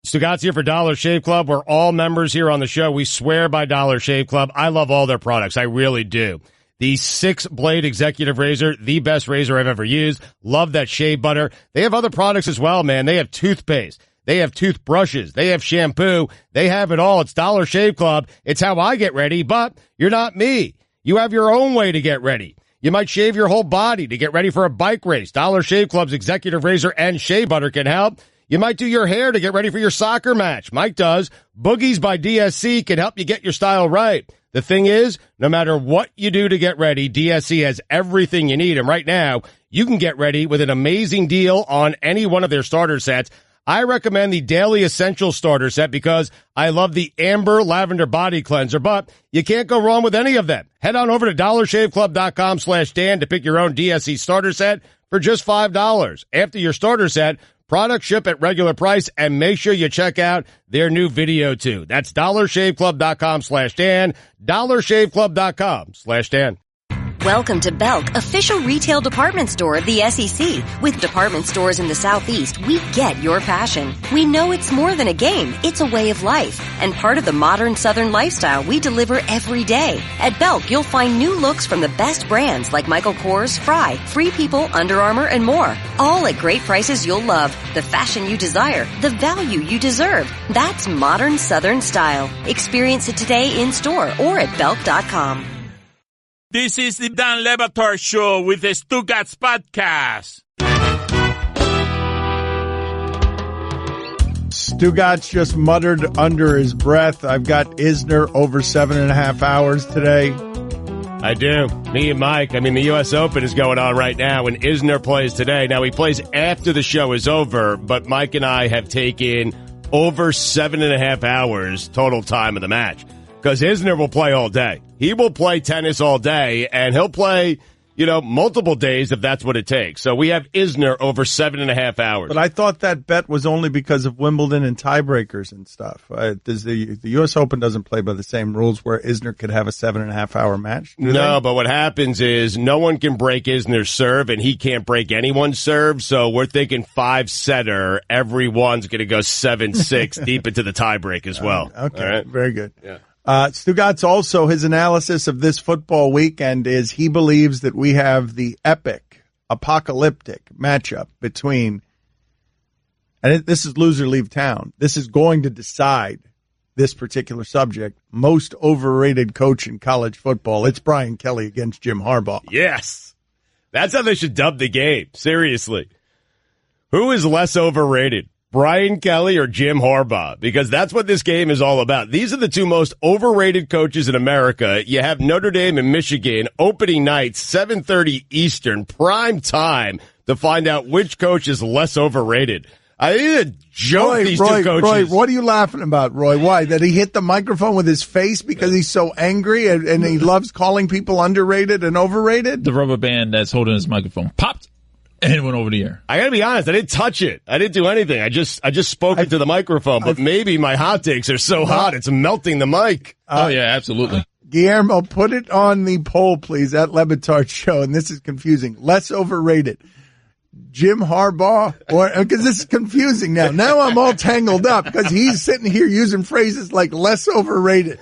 Stugotz here for Dollar Shave Club. We're all members here on the show. We swear by Dollar Shave Club. I love all their products. I really do. The 6-blade executive razor, the best razor I've ever used. Love that shave butter. They have other products as well, man. They have toothpaste. They have toothbrushes. They have shampoo. They have it all. It's Dollar Shave Club. It's how I get ready, but you're not me. You have your own way to get ready. You might shave your whole body to get ready for a bike race. Dollar Shave Club's executive razor and shave butter can help. You might do your hair to get ready for your soccer match. Mike does. Boogies by DSC can help you get your style right. The thing is, no matter what you do to get ready, DSC has everything you need. And right now, you can get ready with an amazing deal on any one of their starter sets. I recommend the Daily Essential Starter Set because I love the Amber Lavender Body Cleanser, but you can't go wrong with any of them. Head on over to dollarshaveclub.com/Dan to pick your own DSC starter set for just $5. After your starter set, products ship at regular price, and make sure you check out their new video too. That's dollarshaveclub.com/Dan, dollarshaveclub.com/Dan. Welcome to Belk, official retail department store of the SEC. With department stores in the Southeast, we get your passion. We know it's more than a game, it's a way of life, and part of the modern Southern lifestyle we deliver every day. At Belk, you'll find new looks from the best brands like Michael Kors, Fry, Free People, Under Armour, and more. All at great prices you'll love, the fashion you desire, the value you deserve. That's modern Southern style. Experience it today in store or at Belk.com. This is the Dan Le Batard Show with the Stugotz podcast. Stugotz just muttered under his breath, I've got Isner over 7.5 hours today. I do. Me and Mike. I mean, the U.S. Open is going on right now, and Isner plays today. Now, he plays after the show is over, but Mike and I have taken over 7.5 hours total time of the match. Because Isner will play all day. He will play tennis all day, and he'll play, multiple days if that's what it takes. So we have Isner over 7.5 hours. But I thought that bet was only because of Wimbledon and tiebreakers and stuff. The U.S. Open doesn't play by the same rules where Isner could have a 7.5 hour match. No, but what happens is no one can break Isner's serve, and he can't break anyone's serve. So we're thinking 5-setter. Everyone's going to go 7-6 deep into the tiebreak as well. Okay, all right? Very good. Yeah. Stugotz also, his analysis of this football weekend is he believes that we have the epic, apocalyptic matchup between, and this is loser leave town. This is going to decide this particular subject. Most overrated coach in college football. It's Brian Kelly against Jim Harbaugh. Yes. That's how they should dub the game. Seriously. Who is less overrated? Brian Kelly or Jim Harbaugh, because that's what this game is all about. These are the two most overrated coaches in America. You have Notre Dame and Michigan, opening night, 7:30 Eastern, prime time, to find out which coach is less overrated. I need to joke these two coaches. Roy, what are you laughing about, Roy? Why? That he hit the microphone with his face because he's so angry and he loves calling people underrated and overrated? The rubber band that's holding his microphone popped. And it went over the air. I gotta be honest, I didn't touch it. I didn't do anything. I just spoke into the microphone, but maybe my hot takes are so hot it's melting the mic. Oh yeah, absolutely. Guillermo, put it on the poll, please, at Le Batard Show, and this is confusing. Less overrated. Jim Harbaugh, or because this is confusing now. Now I'm all tangled up because he's sitting here using phrases like less overrated.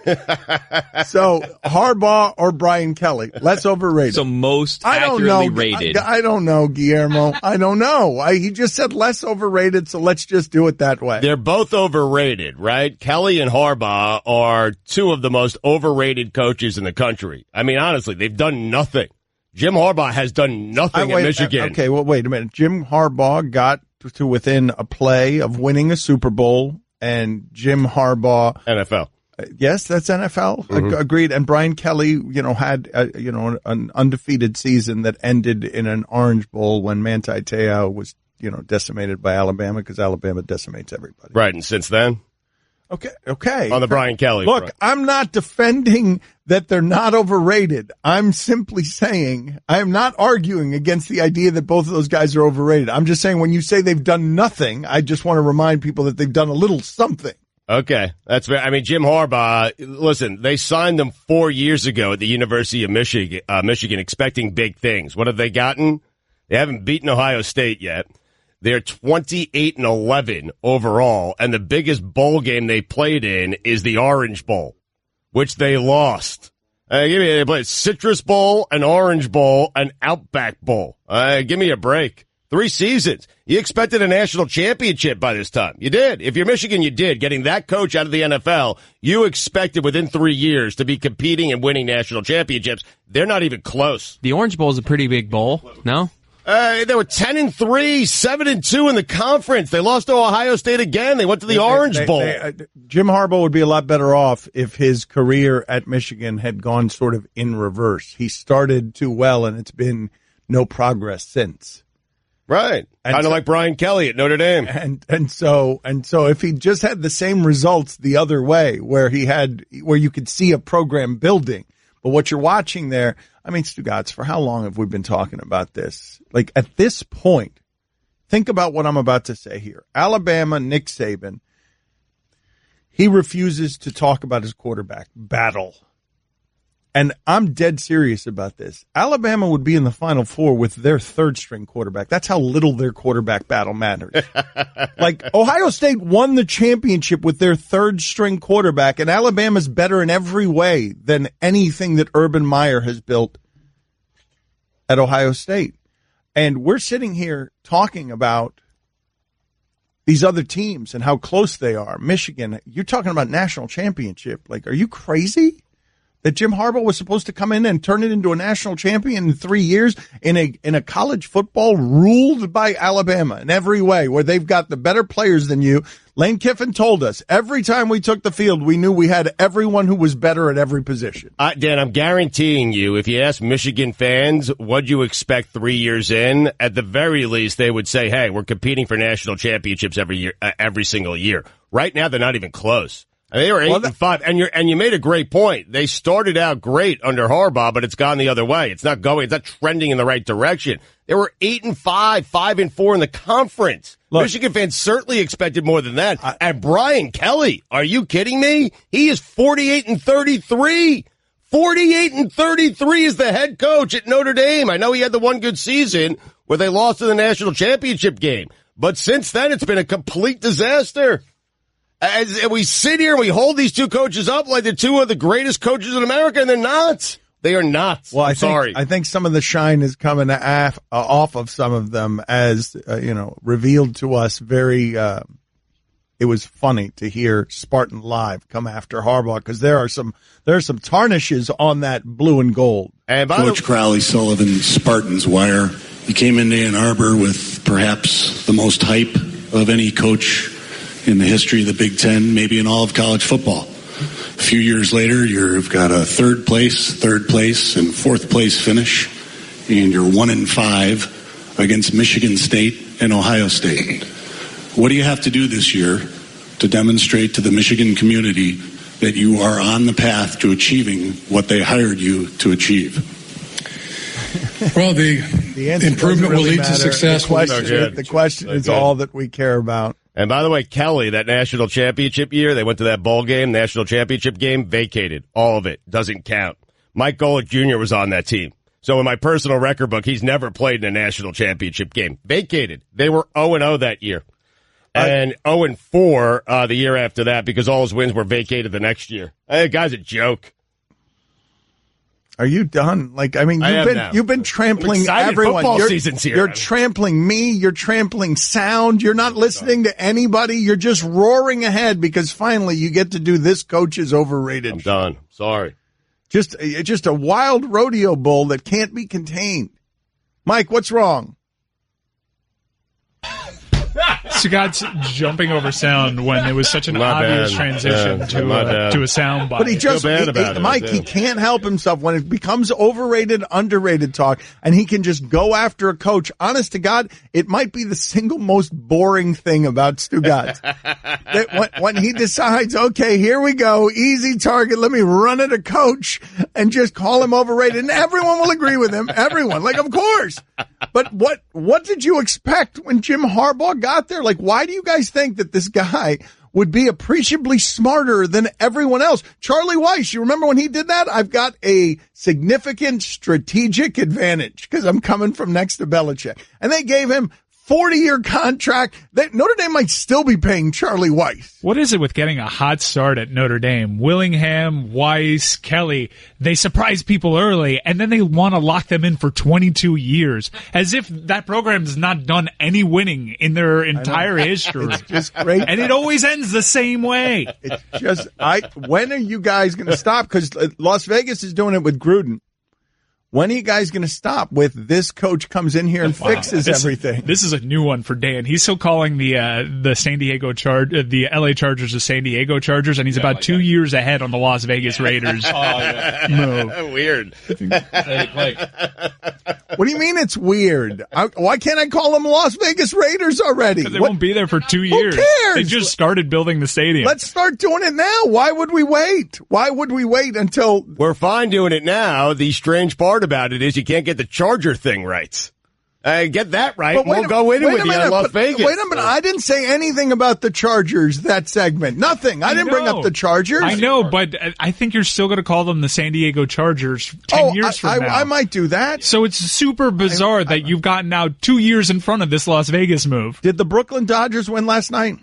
So Harbaugh or Brian Kelly, less overrated. So most accurately rated. I don't know, Guillermo. I don't know. He just said less overrated, so let's just do it that way. They're both overrated, right? Kelly and Harbaugh are two of the most overrated coaches in the country. I mean, honestly, they've done nothing. Jim Harbaugh has done nothing at Michigan. Okay, well, wait a minute. Jim Harbaugh got to within a play of winning a Super Bowl, and Jim Harbaugh... NFL. Yes, that's NFL. Mm-hmm. Agreed. And Brian Kelly, had, an undefeated season that ended in an Orange Bowl when Manti Te'o was, decimated by Alabama because Alabama decimates everybody. Right, and since then... Okay. On the Brian Kelly Look, front. I'm not defending that they're not overrated. I'm simply saying I'm not arguing against the idea that both of those guys are overrated. I'm just saying when you say they've done nothing, I just want to remind people that they've done a little something. Okay. That's fair. I mean, Jim Harbaugh, listen, they signed him 4 years ago at the University of Michigan expecting big things. What have they gotten? They haven't beaten Ohio State yet. They're 28-11 overall, and the biggest bowl game they played in is the Orange Bowl, which they lost. They played Citrus Bowl, an Orange Bowl, an Outback Bowl. Give me a break. 3 seasons. You expected a national championship by this time. You did. If you're Michigan, you did. Getting that coach out of the NFL, you expected within 3 years to be competing and winning national championships. They're not even close. The Orange Bowl is a pretty big bowl, no? They were 10-3, 7-2 in the conference. They lost to Ohio State again. They went to the Orange Bowl. Jim Harbaugh would be a lot better off if his career at Michigan had gone sort of in reverse. He started too well, and it's been no progress since. Right. Kind of like Brian Kelly at Notre Dame. And so if he just had the same results the other way, where you could see a program building, but what you're watching there, I mean, Stugotz, for how long have we been talking about this? Like, at this point, think about what I'm about to say here. Alabama, Nick Saban, he refuses to talk about his quarterback battle. And I'm dead serious about this. Alabama would be in the Final Four with their third-string quarterback. That's how little their quarterback battle matters. Like, Ohio State won the championship with their third-string quarterback, and Alabama's better in every way than anything that Urban Meyer has built at Ohio State. And we're sitting here talking about these other teams and how close they are. Michigan, you're talking about national championship. Like, are you crazy? That Jim Harbaugh was supposed to come in and turn it into a national champion in 3 years in a college football ruled by Alabama in every way, where they've got the better players than you. Lane Kiffin told us every time we took the field, we knew we had everyone who was better at every position. Dan, I'm guaranteeing you, if you ask Michigan fans, what'd you expect 3 years in? At the very least, they would say, hey, we're competing for national championships every year, every single year. Right now, they're not even close. I mean, they were 8-5, and you made a great point. They started out great under Harbaugh, but it's gone the other way. It's not trending in the right direction. They were 8-5, 5-4 in the conference. Look, Michigan fans certainly expected more than that. And Brian Kelly, are you kidding me? He is 48-33. 48-33 is the head coach at Notre Dame. I know he had the one good season where they lost in the national championship game, but since then it's been a complete disaster. As we sit here and we hold these two coaches up like they're two of the greatest coaches in America, and they're not. They are not. Well, I think some of the shine is coming off of some of them, as revealed to us. It was funny to hear Spartan Live come after Harbaugh, because there are some tarnishes on that blue and gold. And Coach Crowley Sullivan, Spartans Wire. He came into Ann Arbor with perhaps the most hype of any coach in the history of the Big Ten, maybe in all of college football. A few years later, you've got a third place, and fourth place finish, and you're 1-5 against Michigan State and Ohio State. What do you have to do this year to demonstrate to the Michigan community that you are on the path to achieving what they hired you to achieve? Well, the improvement will lead to success. The question is all that we care about. And by the way, Kelly, that national championship year, they went to that bowl game, national championship game, vacated. All of it. Doesn't count. Mike Golick Jr. was on that team. So in my personal record book, he's never played in a national championship game. Vacated. They were 0-0 that year. And 0-4 the year after that, because all his wins were vacated the next year. That guy's a joke. Are you done? Like, I mean, you've been trampling everyone. You're trampling me. You're trampling sound. You're not listening to anybody. You're just roaring ahead because finally you get to do this coach is overrated. I'm done. Sorry. Just a wild rodeo bull that can't be contained. Mike, what's wrong? Stugotz jumping over sound when it was such an obvious transition to a sound bite. But he can't help himself when it becomes overrated, underrated talk, and he can just go after a coach. Honest to God, it might be the single most boring thing about Stugotz. when he decides, okay, here we go, easy target, let me run at a coach and just call him overrated, and everyone will agree with him. Everyone, like, of course. But what did you expect when Jim Harbaugh got there? Like, why do you guys think that this guy would be appreciably smarter than everyone else? Charlie Weiss, you remember when he did that? I've got a significant strategic advantage because I'm coming from next to Belichick. And they gave him 40-year contract. Notre Dame might still be paying Charlie Weiss. What is it with getting a hot start at Notre Dame? Willingham, Weiss, Kelly, they surprise people early, and then they want to lock them in for 22 years, as if that program's not done any winning in their entire history. It's just great. And it always ends the same way. It's just, when are you guys going to stop? Because Las Vegas is doing it with Gruden. When are you guys going to stop with this coach comes in here and fixes everything? This is a new one for Dan. He's still calling the the LA Chargers the San Diego Chargers, and he's about 2 years ahead on the Las Vegas Raiders. Move. Weird. What do you mean it's weird? Why can't I call them Las Vegas Raiders already? Because they won't be there for 2 years. Who cares? They just started building the stadium. Let's start doing it now. Why would we wait? Why would we wait until... We're fine doing it now. The strange part about it is you can't get the Charger thing right. Get that right, and we'll go in with you in Las Vegas. Wait a minute. I didn't say anything about the Chargers, that segment. Nothing. I didn't bring up the Chargers. I know, but I think you're still going to call them the San Diego Chargers 10 years from now. I might do that. So it's super bizarre that you've gotten now 2 years in front of this Las Vegas move. Did the Brooklyn Dodgers win last night?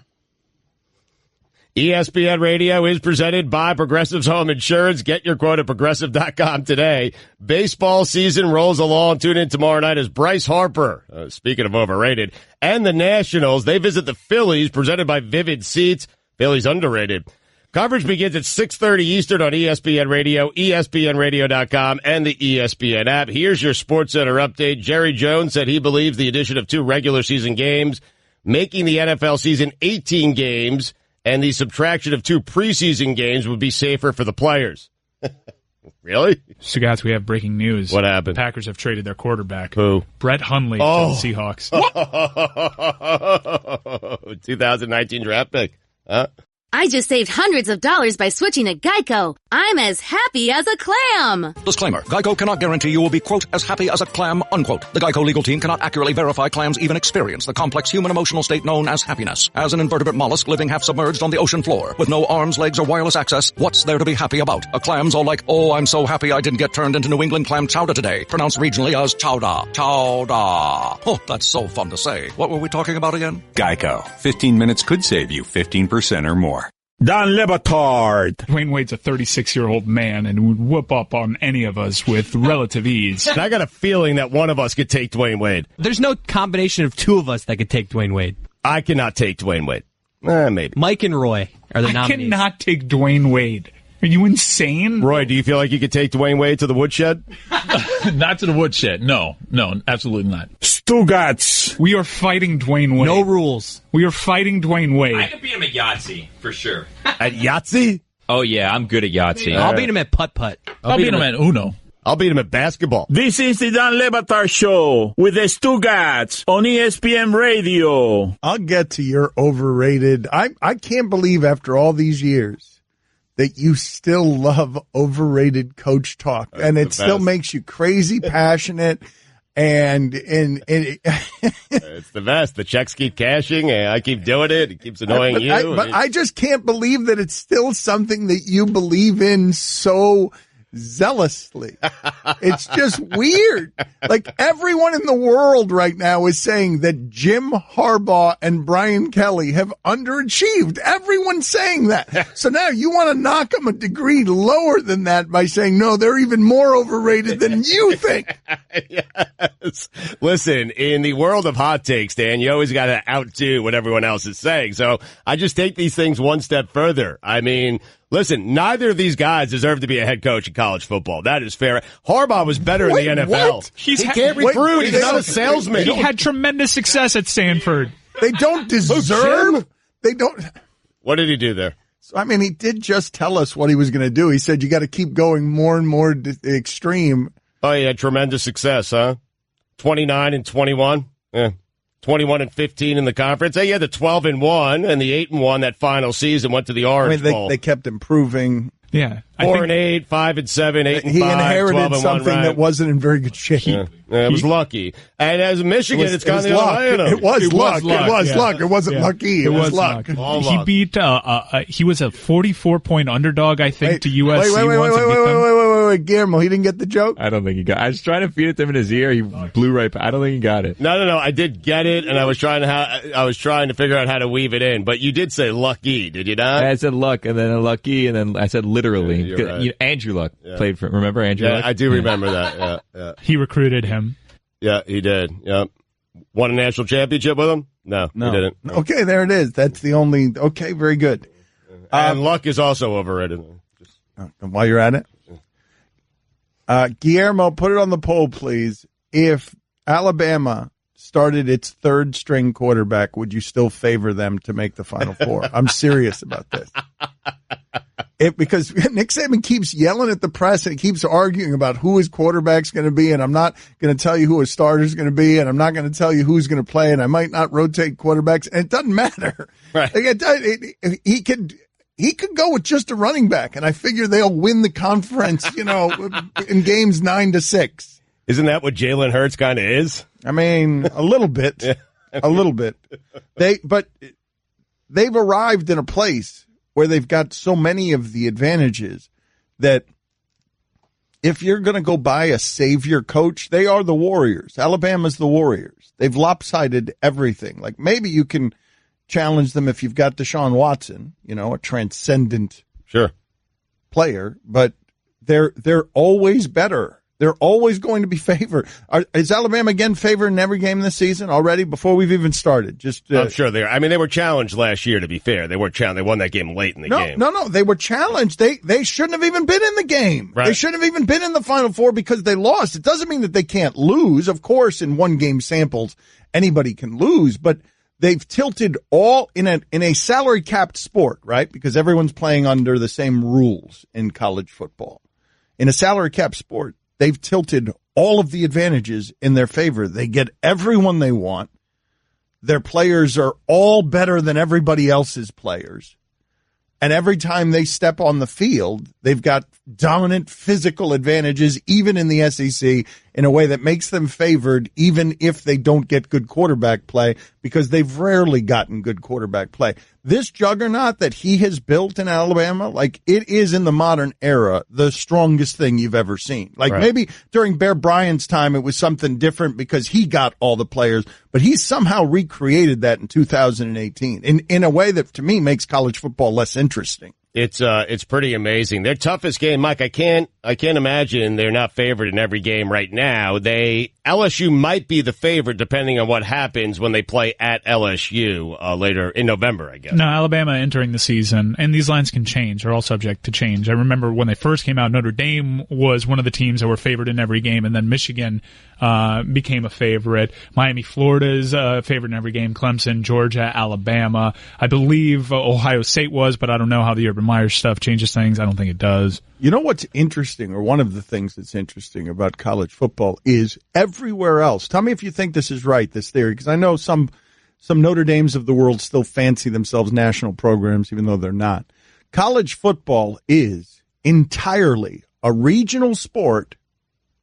ESPN Radio is presented by Progressive's Home Insurance. Get your quote at Progressive.com today. Baseball season rolls along. Tune in tomorrow night as Bryce Harper, speaking of overrated, and the Nationals. They visit the Phillies, presented by Vivid Seats. Phillies underrated. Coverage begins at 6:30 Eastern on ESPN Radio, ESPNradio.com, and the ESPN app. Here's your SportsCenter update. Jerry Jones said he believes the addition of 2 regular season games, making the NFL season 18 games, and the subtraction of 2 preseason games would be safer for the players. Really? Stugotz, we have breaking news. What happened? The Packers have traded their quarterback. Who? Brett Hundley to the Seahawks. 2019 draft pick. Huh? I just saved hundreds of dollars by switching to Geico. I'm as happy as a clam. Disclaimer. Geico cannot guarantee you will be, quote, as happy as a clam, unquote. The Geico legal team cannot accurately verify clams even experience the complex human emotional state known as happiness. As an invertebrate mollusk living half submerged on the ocean floor with no arms, legs, or wireless access, what's there to be happy about? A clam's all like, oh, I'm so happy I didn't get turned into New England clam chowder today. Pronounced regionally as chowder. Chowder. Oh, that's so fun to say. What were we talking about again? Geico. 15 minutes could save you 15% or more. Dan Le Batard. Dwayne Wade's a 36-year-old man and would whoop up on any of us with relative ease. And I got a feeling that one of us could take Dwayne Wade. There's no combination of 2 of us that could take Dwayne Wade. I cannot take Dwayne Wade. Maybe. Mike and Roy are the I nominees. cannot take Dwayne Wade. Are you insane? Roy, do you feel like you could take Dwayne Wade to the woodshed? Not to the woodshed. No, absolutely not. Stugotz. We are fighting Dwayne Wade. No rules. We are fighting Dwayne Wade. I could beat him at Yahtzee, for sure. At Yahtzee? Oh, yeah, I'm good at Yahtzee. I'll beat him at putt-putt. I'll beat him at Uno. I'll beat him at basketball. This is the Dan Le Batard Show with the Stugotz on ESPN Radio. I'll get to your overrated. I can't believe after all these years that you still love overrated coach talk, and it still makes you crazy passionate. And it's the best. The checks keep cashing, and I keep doing it. It keeps annoying you. But I just can't believe that it's still something that you believe in so zealously. It's just weird. Like, everyone in the world right now is saying that Jim Harbaugh and Brian Kelly have underachieved. Everyone's saying that. So now you want to knock them a degree lower than that by saying, no, they're even more overrated than you think. Yes. Listen, in the world of hot takes, Dan, you always got to outdo what everyone else is saying. So I just take these things one step further. I mean, listen, neither of these guys deserve to be a head coach in college football. That is fair. Harbaugh was better in the NFL. What? He can't recruit. He's not a salesman. He had tremendous success at Stanford. They don't deserve. They don't. What did he do there? So, I mean, he did just tell us what he was going to do. He said you got to keep going more and more extreme. Oh, he had tremendous success, huh? 29 and 21. Yeah. 21-15 in the conference. Hey, yeah, the 12-1 and the 8-1 that final season went to the Orange Bowl. They kept improving. Yeah, 4-8, 5-7, 8-5. He inherited something that wasn't in very good shape. Yeah, it was lucky. And as Michigan, it's gone the other way. It was luck. It wasn't lucky. It was luck. He beat. He was a 44-point underdog, I think, to USC. wait, Guillermo, he didn't get the joke? I don't think he got it. I was trying to feed it to him in his ear. He blew right past. I don't think he got it. No. I did get it, and I was trying to figure out how to weave it in. But you did say lucky, did you not? I said luck, and then a lucky, and then I said literally. Yeah, you're right. Andrew Luck played for. Remember Andrew Luck? I do remember that. Yeah. He recruited him. Yeah, he did. Yeah. Won a national championship with him? No, he didn't. Okay, there it is. That's the only. Okay, very good. And luck is also overrated. While you're at it, Guillermo, put it on the poll, please. If Alabama started its third string quarterback, would you still favor them to make the Final Four? I'm serious about this. Because Nick Saban keeps yelling at the press and he keeps arguing about who his quarterback's going to be, and I'm not going to tell you who his starter's going to be, and I'm not going to tell you who's going to play, and I might not rotate quarterbacks, and it doesn't matter. Right. He could go with just a running back, and I figure they'll win the conference, in games 9-6. Isn't that what Jalen Hurts kind of is? I mean, a little bit, a little bit. But they've arrived in a place where they've got so many of the advantages that if you're going to go buy a savior coach, they are the Warriors. Alabama's the Warriors. They've lopsided everything. Like maybe you can challenge them if you've got Deshaun Watson, a transcendent player, but they're always better. They're always going to be favored. Is Alabama again favored in every game this season already before we've even started? I'm sure they are. I mean, they were challenged last year, to be fair. They weren't challenged. They won that game late in the game. No. They were challenged. They shouldn't have even been in the game. Right. They shouldn't have even been in the Final Four because they lost. It doesn't mean that they can't lose. Of course, in one game samples, anybody can lose, but they've tilted all in a salary capped sport, right? Because everyone's playing under the same rules in college football. In a salary capped sport, they've tilted all of the advantages in their favor. They get everyone they want. Their players are all better than everybody else's players. And every time they step on the field, they've got dominant physical advantages, even in the SEC, in a way that makes them favored, even if they don't get good quarterback play, because they've rarely gotten good quarterback play. This juggernaut that he has built in Alabama, like it is in the modern era, the strongest thing you've ever seen. Like maybe during Bear Bryant's time, it was something different because he got all the players, but he somehow recreated that in 2018 in a way that to me makes college football less interesting. It's pretty amazing. Their toughest game, Mike, I can't imagine they're not favored in every game right now. LSU might be the favorite depending on what happens when they play at LSU later in November, I guess. No, Alabama entering the season, and these lines can change, are all subject to change. I remember when they first came out, Notre Dame was one of the teams that were favored in every game, and then Michigan became a favorite. Miami, Florida's favorite in every game. Clemson, Georgia, Alabama. I believe Ohio State was, but I don't know how the Urban Meyer stuff changes things. I don't think it does. You know what's interesting, or one of the things that's interesting about college football is everywhere else. Tell me if you think this is right, this theory, because I know some Notre Dames of the world still fancy themselves national programs, even though they're not. College football is entirely a regional sport,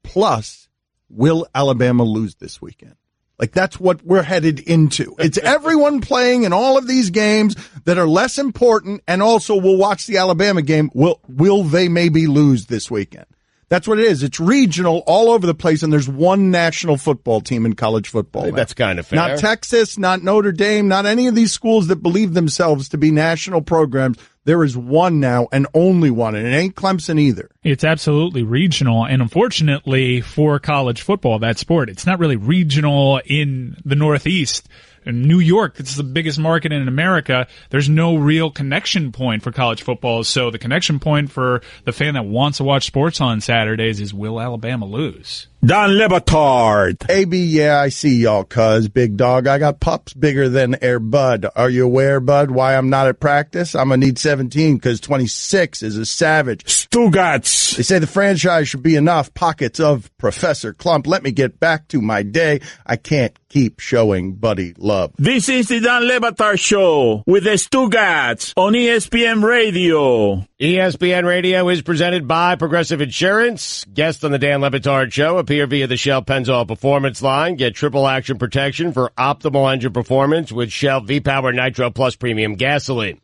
plus will Alabama lose this weekend? Like, that's what we're headed into. It's everyone playing in all of these games that are less important, and also we'll watch the Alabama game. Will they maybe lose this weekend? That's what it is. It's regional all over the place, and there's one national football team in college football. That's kind of fair. Not Texas, not Notre Dame, not any of these schools that believe themselves to be national programs. There is one now, and only one, and it ain't Clemson either. It's absolutely regional, and unfortunately for college football, that sport, it's not really regional in the Northeast. In New York, it's the biggest market in America. There's no real connection point for college football, so the connection point for the fan that wants to watch sports on Saturdays is, will Alabama lose? Dan Le Batard. AB, yeah, I see y'all, cuz. Big dog, I got pups bigger than Air Bud. Are you aware, Bud, why I'm not at practice? I'm going to need 17 because 26 is a savage. Stugotz. They say the franchise should be enough. Pockets of Professor Clump. Let me get back to my day. I can't keep showing Buddy love. This is the Dan Le Batard Show with the Stugotz on ESPN Radio. ESPN Radio is presented by Progressive Insurance. Guests on the Dan Le Batard Show appear via the Shell Pennzoil Performance line. Get triple action protection for optimal engine performance with Shell V-Power Nitro Plus Premium Gasoline.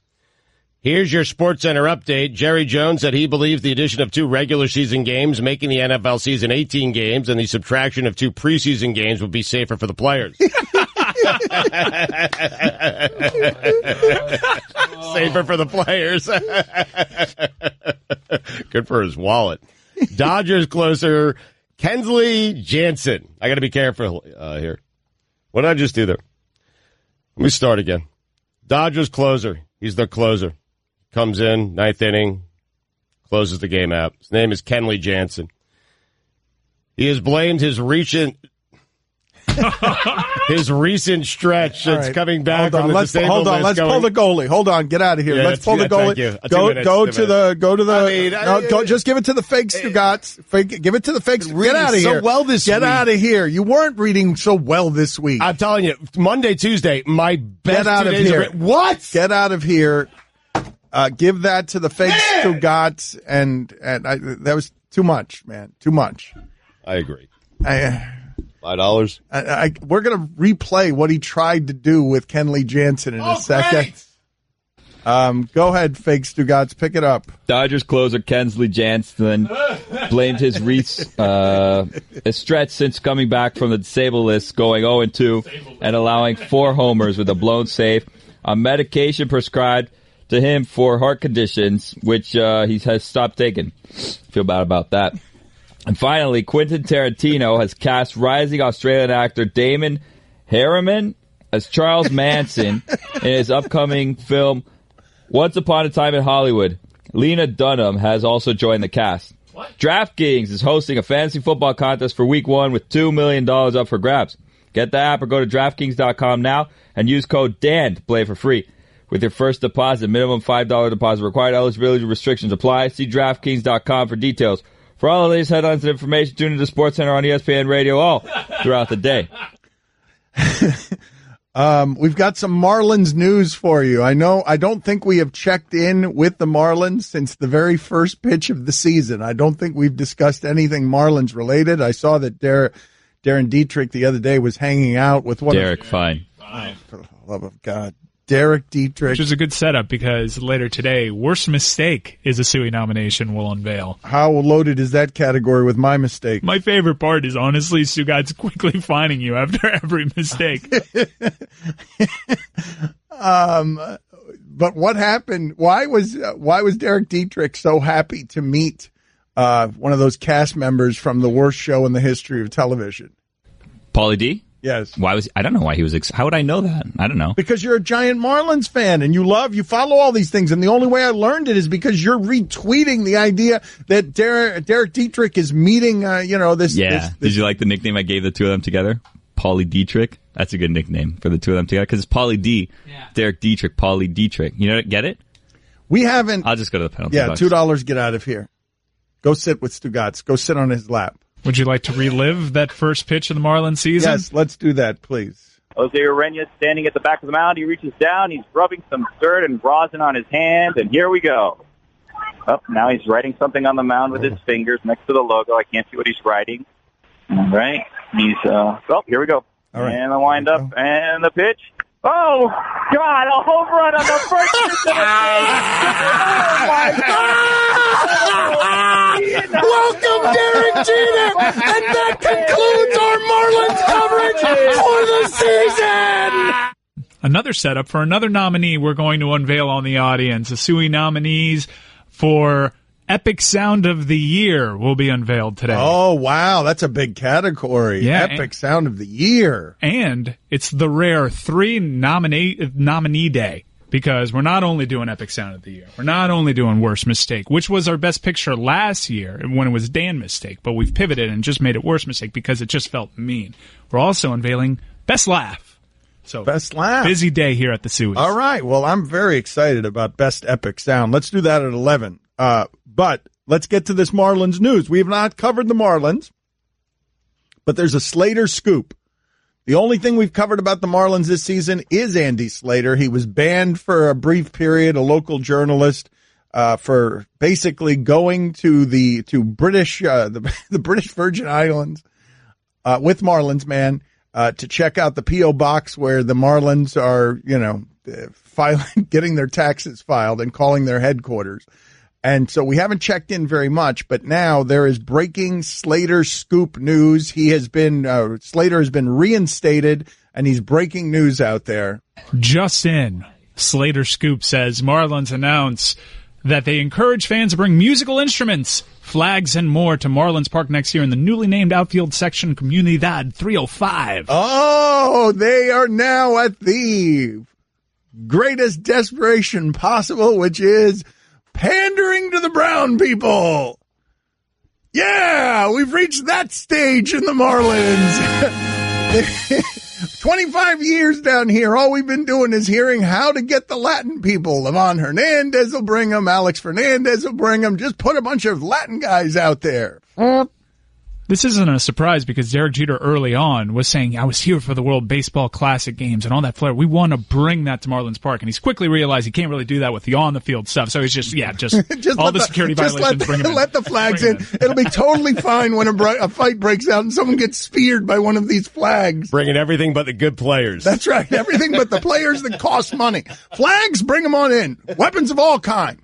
Here's your SportsCenter update. Jerry Jones said he believes the addition of 2 regular season games, making the NFL season 18 games, and the subtraction of 2 preseason games would be safer for the players. Safer for the players. Good for his wallet. Dodgers closer, Kensley Jansen. I got to be careful here. What did I just do there? Let me start again. Dodgers closer. He's the closer. Comes in, 9th inning, closes the game out. His name is Kenley Jansen. He has blamed his recent stretch that's coming back from the disabled Hold on, let's pull the goalie. Hold on, get out of here. Yeah, let's pull the goalie. Just give it to the fake Stugotz. Give it to the fakes. Get out of here. So well this week. Get out of here. You weren't reading so well this week. I'm telling you, Monday, Tuesday, my best Get out of 2 days here. What? Get out of here. Give that to the fake Stugotz, and that was too much, man. Too much. I agree. $5. We're gonna replay what he tried to do with Kenley Jansen in a second. Go ahead, fake Stugotz, pick it up. Dodgers closer Kensley Jansen blamed his stretch since coming back from the disabled list, going 0-2 and allowing 4 homers with a blown save on medication prescribed to him for heart conditions, which he has stopped taking. Feel bad about that. And finally, Quentin Tarantino has cast rising Australian actor Damon Harriman as Charles Manson in his upcoming film Once Upon a Time in Hollywood. Lena Dunham has also joined the cast. DraftKings is hosting a fantasy football contest for Week 1 with $2 million up for grabs. Get the app or go to DraftKings.com now and use code DAN to play for free. With your first deposit, minimum $5 deposit required. Eligibility restrictions apply. See DraftKings.com for details. For all the latest headlines and information, tune into SportsCenter on ESPN Radio all throughout the day. We've got some Marlins news for you. I don't think we have checked in with the Marlins since the very first pitch of the season. I don't think we've discussed anything Marlins related. I saw that Darren Dietrich the other day was hanging out with one Derek Fine. For the love of God. Derek Dietrich. Which is a good setup because later today, Worst Mistake is a Suey nomination we'll unveil. How loaded is that category with my mistake? My favorite part is honestly Stugotz quickly finding you after every mistake. But what happened? Why was Derek Dietrich so happy to meet one of those cast members from the worst show in the history of television? Pauly D? Yes. I don't know why he was. How would I know that? I don't know. Because you're a giant Marlins fan and you follow all these things. And the only way I learned it is because you're retweeting the idea that Derek Dietrich is meeting, this. Yeah. Did you like the nickname I gave the two of them together? Pauly Dietrich. That's a good nickname for the two of them together because it's Pauly D. Yeah. Derek Dietrich, Pauly Dietrich. You know, get it? We haven't. I'll just go to the penalty box. $2. Get out of here. Go sit with Stugotz. Go sit on his lap. Would you like to relive that first pitch of the Marlins season? Yes, let's do that, please. Jose Ureña standing at the back of the mound. He reaches down. He's rubbing some dirt and rosin on his hand, and here we go. Oh, now he's writing something on the mound with his fingers next to the logo. I can't see what he's writing. All right. Here we go. All right. And the windup and the pitch. Oh, God, a home run on the first pitch of the game. Oh, my God. Welcome, Derek Jeter. And that concludes our Marlins coverage for the season. Another setup for another nominee we're going to unveil on the audience. The Suey nominees for Epic Sound of the Year will be unveiled today. Oh, wow. That's a big category. Yeah, Epic Sound of the Year. And it's the rare 3 nominee day because we're not only doing Epic Sound of the Year. We're not only doing Worst Mistake, which was our best picture last year when it was Dan Mistake, but we've pivoted and just made it Worst Mistake because it just felt mean. We're also unveiling Best Laugh. So Best Laugh. Busy day here at the Sueys. All right. Well, I'm very excited about Best Epic Sound. Let's do that at 11. But let's get to this Marlins news. We have not covered the Marlins, but there's a Slater scoop. The only thing we've covered about the Marlins this season is Andy Slater. He was banned for a brief period, a local journalist, for basically going to the British Virgin Islands with Marlins Man to check out the P.O. box where the Marlins are, getting their taxes filed and calling their headquarters. And so we haven't checked in very much, but now there is breaking Slater scoop news. Slater has been reinstated, and he's breaking news out there. Just in, Slater scoop says Marlins announce that they encourage fans to bring musical instruments, flags, and more to Marlins Park next year in the newly named outfield section Comunidad 305. Oh, they are now at the greatest desperation possible, which is pandering to the brown people. Yeah, we've reached that stage in the Marlins. 25 years down here, all we've been doing is hearing how to get the Latin people. Ivan Hernandez will bring them. Alex Fernandez will bring them. Just put a bunch of Latin guys out there. This isn't a surprise because Derek Jeter early on was saying, I was here for the World Baseball Classic games and all that flair. We want to bring that to Marlins Park. And he's quickly realized he can't really do that with the on-the-field stuff. So he's just all the security violations, bring him in. Let the flags in. It'll be totally fine when a fight breaks out and someone gets speared by one of these flags. Bringing everything but the good players. That's right. Everything but the players that cost money. Flags, bring them on in. Weapons of all kind.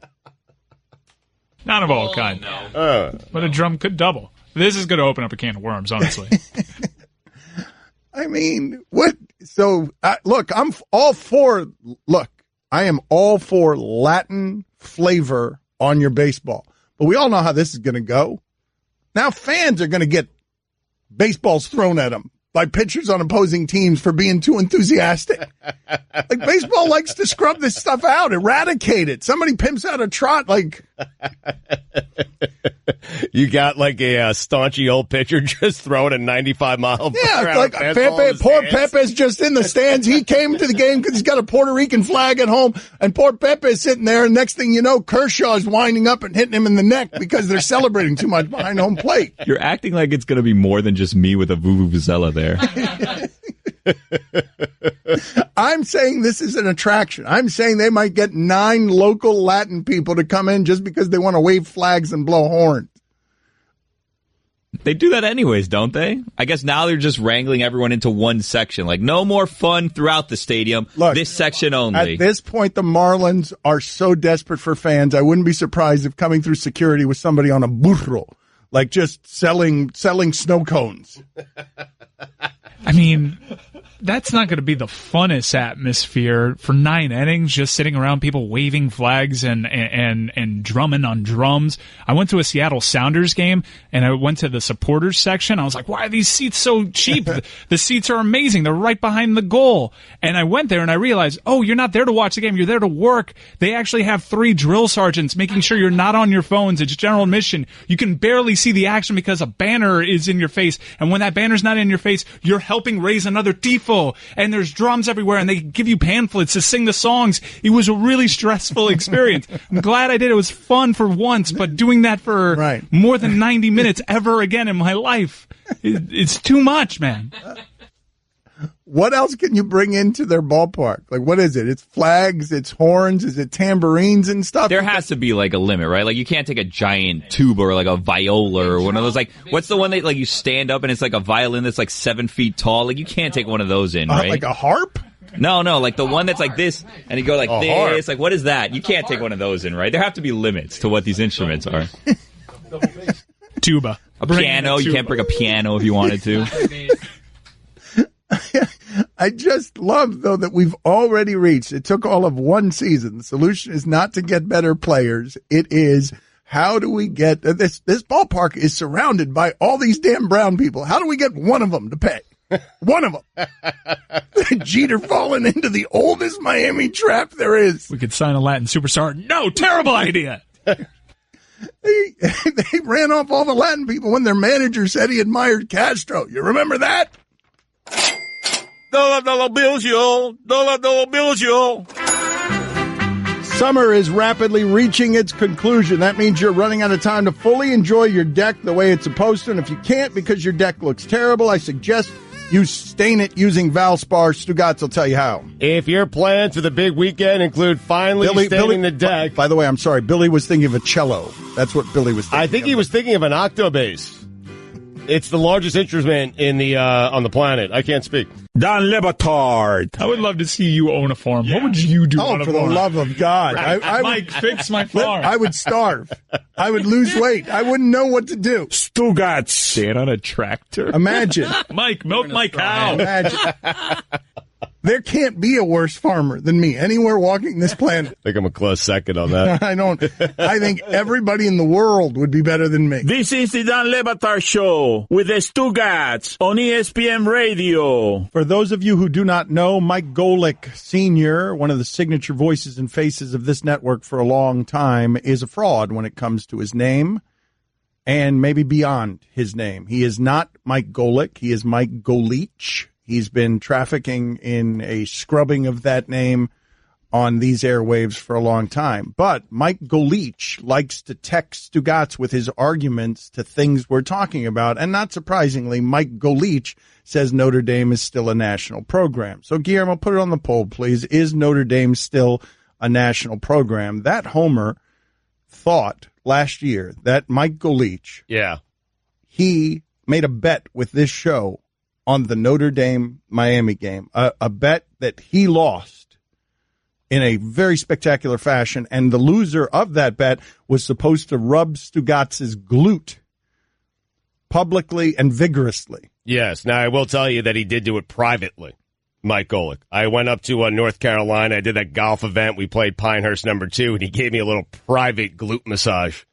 Not of all kind. No. But a drum could double. This is going to open up a can of worms, honestly. I mean, what? So, look, I am all for Latin flavor on your baseball. But we all know how this is going to go. Now fans are going to get baseballs thrown at them by pitchers on opposing teams for being too enthusiastic. Like, baseball likes to scrub this stuff out, eradicate it. Somebody pimps out a trot, like... You got like a staunchy old pitcher just throwing a 95-mile. Yeah, like poor Pepe's just in the stands. He came to the game because he's got a Puerto Rican flag at home, and poor Pepe's sitting there, and next thing you know, Kershaw's winding up and hitting him in the neck because they're celebrating too much behind home plate. You're acting like it's going to be more than just me with a vuvuzela there. I'm saying this is an attraction. I'm saying they might get 9 local Latin people to come in just because they want to wave flags and blow horns. They do that anyways, don't they? I guess now they're just wrangling everyone into one section. Like, no more fun throughout the stadium. Look, this section only. At this point, the Marlins are so desperate for fans, I wouldn't be surprised if coming through security was somebody on a burro, like just selling snow cones. I mean, that's not going to be the funnest atmosphere for 9 innings, just sitting around people waving flags and drumming on drums. I went to a Seattle Sounders game, and I went to the supporters section. I was like, why are these seats so cheap? The seats are amazing. They're right behind the goal. And I went there, and I realized, oh, you're not there to watch the game. You're there to work. They actually have 3 drill sergeants making sure you're not on your phones. It's general admission. You can barely see the action because a banner is in your face. And when that banner's not in your face, you're helping raise another tifo. And there's drums everywhere, and they give you pamphlets to sing the songs. It was a really stressful experience. I'm glad I did. It was fun for once, but doing that for more than 90 minutes ever again in my life, it's too much, man. What else can you bring into their ballpark? Like, what is it? It's flags, it's horns, is it tambourines and stuff? There has to be, like, a limit, right? Like, you can't take a giant tuba or, like, a viola or one of those, like, what's the one that, like, you stand up and it's like a violin that's, like, 7 feet tall? Like, you can't take one of those in, right? Like a harp? No, like the one that's like this, and you go like this. Harp. Like, what is that? You can't take one of those in, right? There have to be limits to what these instruments are. Tuba. A piano. You can't bring a piano if you wanted to. I just love, though, that we've already reached, it took all of one season. The solution is not to get better players. It is, how do we get, this ballpark is surrounded by all these damn brown people. How do we get one of them to pay? One of them. Jeter falling into the oldest Miami trap there is. We could sign a Latin superstar. No, terrible idea. They ran off all the Latin people when their manager said he admired Castro. You remember that? $1 bills, yo. $1 bills, yo. Summer is rapidly reaching its conclusion. That means you're running out of time to fully enjoy your deck the way it's supposed to. And if you can't because your deck looks terrible, I suggest you stain it using Valspar. Stugotz will tell you how. If your plans for the big weekend include finally staining the deck. By the way, I'm sorry. Billy was thinking of a cello. That's what Billy was thinking I think he was thinking of an octobase. It's the largest instrument in the on the planet. I can't speak. Dan Le Batard. I would love to see you own a farm. What would you do on a for farm? the love of God. Mike, fix my farm. I would starve. I would lose weight. I wouldn't know what to do. Stugotz. Stand on a tractor. Imagine. Mike, milk my cow. Imagine. There can't be a worse farmer than me anywhere walking this planet. I think I'm a close second on that. I think everybody in the world would be better than me. This is the Dan Le Batard Show with the Stugotz on ESPN Radio. For those of you who do not know, Mike Golick Sr., one of the signature voices and faces of this network for a long time, is a fraud when it comes to his name and maybe beyond his name. He is not Mike Golick. He is Mike Golich. He's been trafficking in a scrubbing of that name on these airwaves for a long time. But Mike Golich likes to text Stugotz with his arguments to things we're talking about. And not surprisingly, Mike Golich says Notre Dame is still a national program. So, Guillermo, put it on the poll, please. Is Notre Dame still a national program? That homer thought last year that Mike Golich, he made a bet with this show on the Notre Dame-Miami game, a bet that he lost in a very spectacular fashion, and the loser of that bet was supposed to rub Stugotz's glute publicly and vigorously. Yes. Now, I will tell you that he did do it privately, Mike Golick. I went up to North Carolina. I did that golf event. We played Pinehurst number 2, and he gave me a little private glute massage.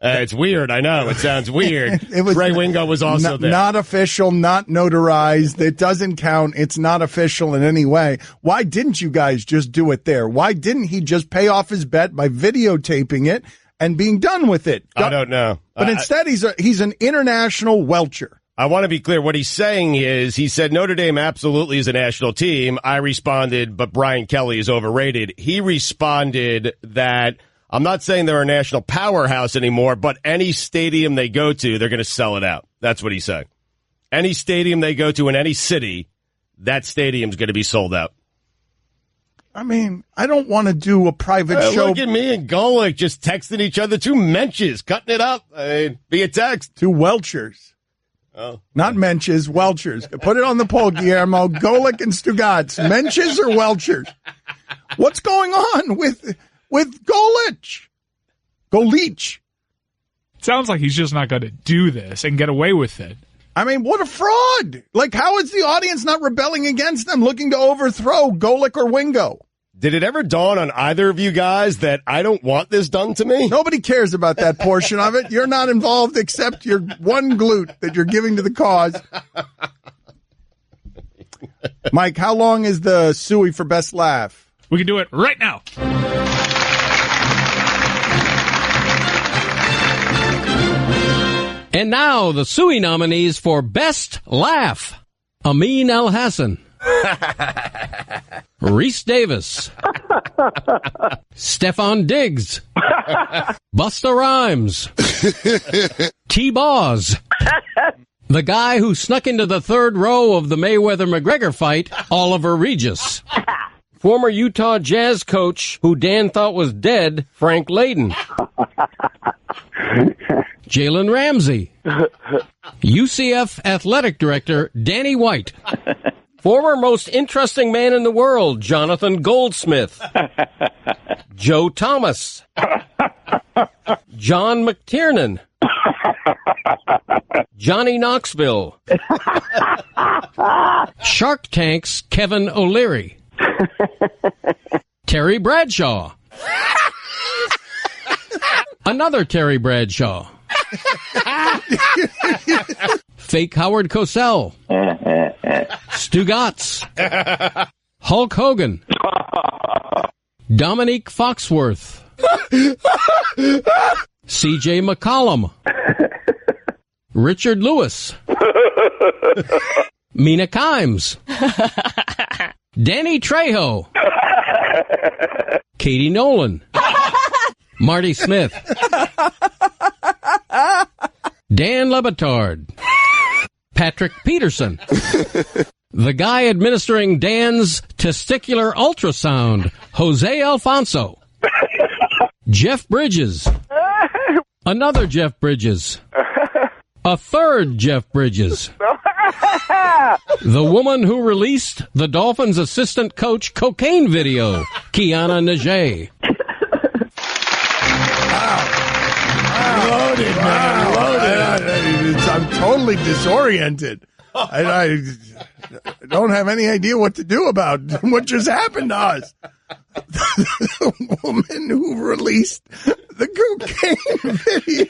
It's weird. I know. It sounds weird. Ray Wingo was also there. Not official, not notarized. It doesn't count. It's not official in any way. Why didn't you guys just do it there? Why didn't he just pay off his bet by videotaping it and being done with it? I don't know. But instead, he's an international welcher. I want to be clear. What he's saying is, he said Notre Dame absolutely is a national team. I responded, but Brian Kelly is overrated. He responded that I'm not saying they're a national powerhouse anymore, but any stadium they go to, they're going to sell it out. That's what he said. Any stadium they go to in any city, that stadium's going to be sold out. I mean, I don't want to do a private show. Look at me and Golick just texting each other. 2 menches, cutting it up via text. 2 Welchers. Oh. Not Menches, Welchers. Put it on the poll, Guillermo. Golick and Stugotz. Menches or Welchers? What's going on with Golich? Golich. Sounds like he's just not going to do this and get away with it. I mean, what a fraud. Like, how is the audience not rebelling against them, looking to overthrow Golick or Wingo? Did it ever dawn on either of you guys that I don't want this done to me? Nobody cares about that portion of it. You're not involved except your one glute that you're giving to the cause. Mike, how long is the Suey for best laugh? We can do it right now. And now, the Suey nominees for Best Laugh. Amin Al-Hassan. Reese Davis. Stefan Diggs. Busta Rhymes. T-Boz. The guy who snuck into the third row of the Mayweather-McGregor fight, Oliver Regis. Former Utah Jazz coach who Dan thought was dead, Frank Layden. Jalen Ramsey. UCF athletic director, Danny White. Former most interesting man in the world, Jonathan Goldsmith. Joe Thomas. John McTiernan. Johnny Knoxville. Shark Tank's Kevin O'Leary. Terry Bradshaw. Another Terry Bradshaw. Fake Howard Cosell. Stugotz. Hulk Hogan. Dominique Foxworth. C.J. McCollum. Richard Lewis. Mina Kimes. Danny Trejo. Katie Nolan. Marty Smith. Dan Le Batard. Patrick Peterson. The guy administering Dan's testicular ultrasound, Jose Alfonso. Jeff Bridges. Another Jeff Bridges. A third Jeff Bridges. The woman who released the Dolphins' assistant coach cocaine video, Kiana Najee. Loaded, man. Loaded. I'm totally disoriented. I don't have any idea what to do about what just happened to us. The woman who released the cocaine video.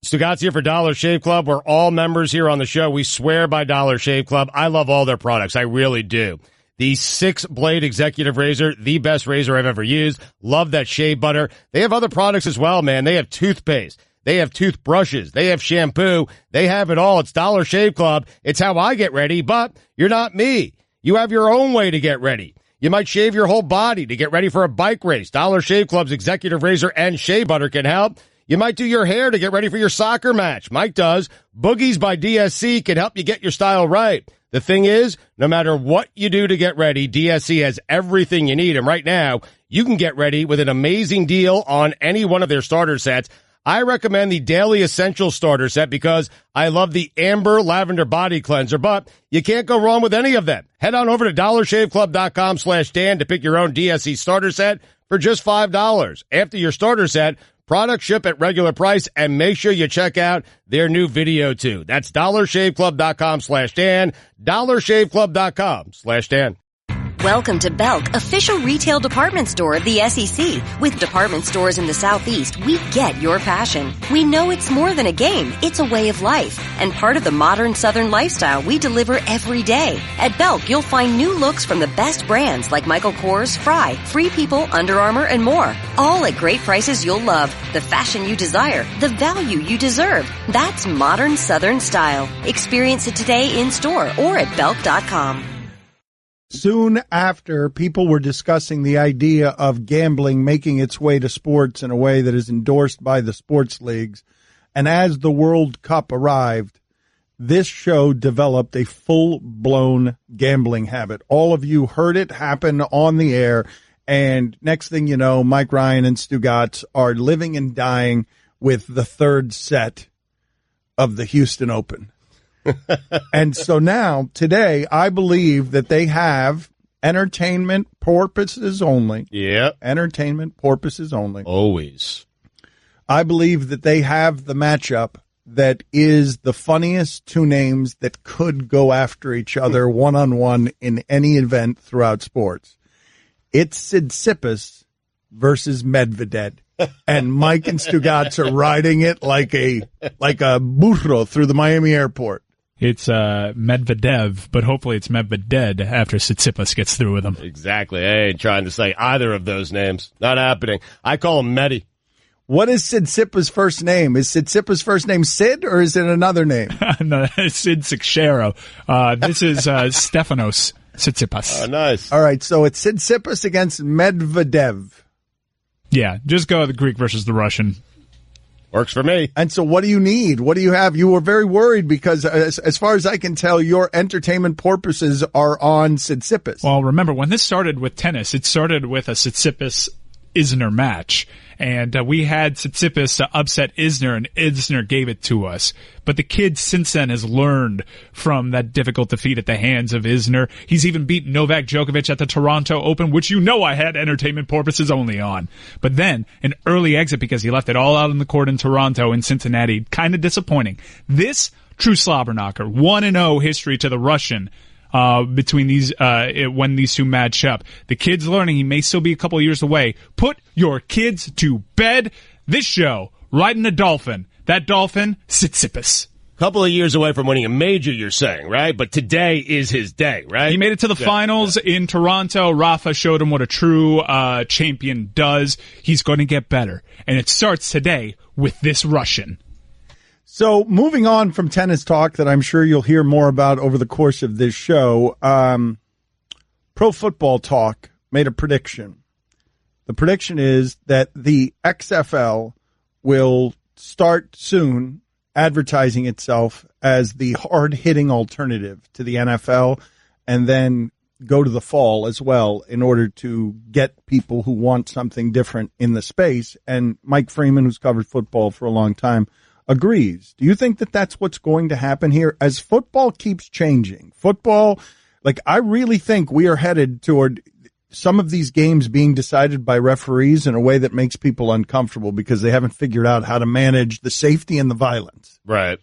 Stugotz here for Dollar Shave Club. We're all members here on the show. We swear by Dollar Shave Club. I love all their products. I really do. The 6-blade executive razor, the best razor I've ever used. Love that shave butter. They have other products as well, man. They have toothpaste. They have toothbrushes. They have shampoo. They have it all. It's Dollar Shave Club. It's how I get ready, but you're not me. You have your own way to get ready. You might shave your whole body to get ready for a bike race. Dollar Shave Club's executive razor and shave butter can help. You might do your hair to get ready for your soccer match. Mike does. Boogies by DSC can help you get your style right. The thing is, no matter what you do to get ready, DSC has everything you need. And right now, you can get ready with an amazing deal on any one of their starter sets. I recommend the Daily Essential Starter Set because I love the Amber Lavender Body Cleanser, but you can't go wrong with any of them. Head on over to dollarshaveclub.com/Dan to pick your own DSC starter set for just $5. After your starter set, products ship at regular price, and make sure you check out their new video too. That's dollarshaveclub.com/Dan, dollarshaveclub.com/Dan. Welcome to Belk, official retail department store of the SEC. With department stores in the Southeast, we get your passion. We know it's more than a game, it's a way of life, and part of the modern Southern lifestyle we deliver every day. At Belk, you'll find new looks from the best brands like Michael Kors, Fry, Free People, Under Armour, and more. All at great prices you'll love, the fashion you desire, the value you deserve. That's modern Southern style. Experience it today in store or at belk.com. Soon after, people were discussing the idea of gambling making its way to sports in a way that is endorsed by the sports leagues. And as the World Cup arrived, this show developed a full-blown gambling habit. All of you heard it happen on the air. And next thing you know, Mike Ryan and Stugotz are living and dying with the third set of the Houston Open. And so now, today, I believe that they have entertainment purposes only. Yeah. Entertainment purposes only. Always. I believe that they have the matchup that is the funniest two names that could go after each other one-on-one in any event throughout sports. It's Tsitsipas versus Medvedev. And Mike and Stugotz are riding it like a burro through the Miami airport. It's Medvedev, but hopefully it's Medvedev after Tsitsipas gets through with him. Exactly. I ain't trying to say either of those names. Not happening. I call him Medi. What is Tsitsipas' first name? Is Tsitsipas' first name Sid, or is it another name? No, Sid Sixero. This is Stefanos Tsitsipas. Oh, nice. All right, so it's Tsitsipas against Medvedev. Yeah, just go with the Greek versus the Russian. Works for me. And so what do you need? What do you have? You were very worried because as far as I can tell, your entertainment purposes are on Tsitsipas. Well, remember, when this started with tennis, it started with a Tsitsipas-Isner match. And we had Tsitsipas upset Isner, and Isner gave it to us. But the kid since then has learned from that difficult defeat at the hands of Isner. He's even beaten Novak Djokovic at the Toronto Open, which you know I had entertainment purposes only on. But then, an early exit because he left it all out on the court in Toronto and Cincinnati. Kind of disappointing. This, true slobber knocker. 1-0 history to the Russian. Between these, when these two match up. The kid's learning he may still be a couple of years away. Put your kids to bed. This show, riding a dolphin. That dolphin, Tsitsipas. Couple of years away from winning a major, you're saying, right? But today is his day, right? He made it to the finals in Toronto. Rafa showed him what a true champion does. He's going to get better. And it starts today with this Russian. So moving on from tennis talk that I'm sure you'll hear more about over the course of this show, Pro Football Talk made a prediction. The prediction is that the XFL will start soon advertising itself as the hard-hitting alternative to the NFL and then go to the fall as well in order to get people who want something different in the space. And Mike Freeman, who's covered football for a long time, agrees. Do you think that that's what's going to happen here as football keeps changing? Football, I really think we are headed toward some of these games being decided by referees in a way that makes people uncomfortable because they haven't figured out how to manage the safety and the violence. Right.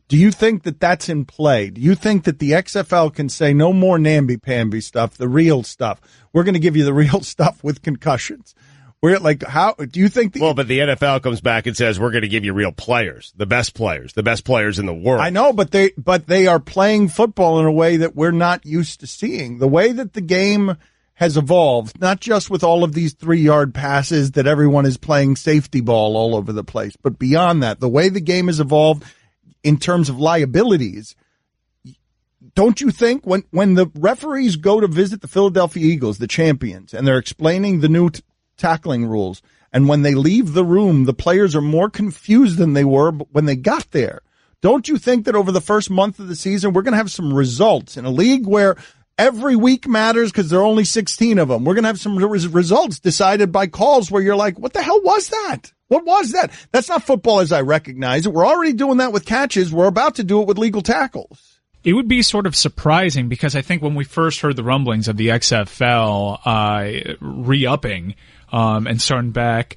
Do you think that that's in play? Do you think that the XFL can say no more namby-pamby stuff, the real stuff? We're going to give you the real stuff with concussions. We're how do you think? But the NFL comes back and says we're going to give you real players, the best players in the world. I know, but they are playing football in a way that we're not used to seeing. The way that the game has evolved, not just with all of these 3-yard passes that everyone is playing safety ball all over the place, but beyond that, the way the game has evolved in terms of liabilities. Don't you think when the referees go to visit the Philadelphia Eagles, the champions, and they're explaining the new tackling rules, and when they leave the room, the players are more confused than they were when they got there? Don't you think that over the first month of the season, we're going to have some results in a league where every week matters because there are only 16 of them? We're going to have some results decided by calls where you're like, what the hell was that? What was that? That's not football as I recognize it. We're already doing that with catches. We're about to do it with legal tackles. It would be sort of surprising because I think when we first heard the rumblings of the XFL re-upping and starting back,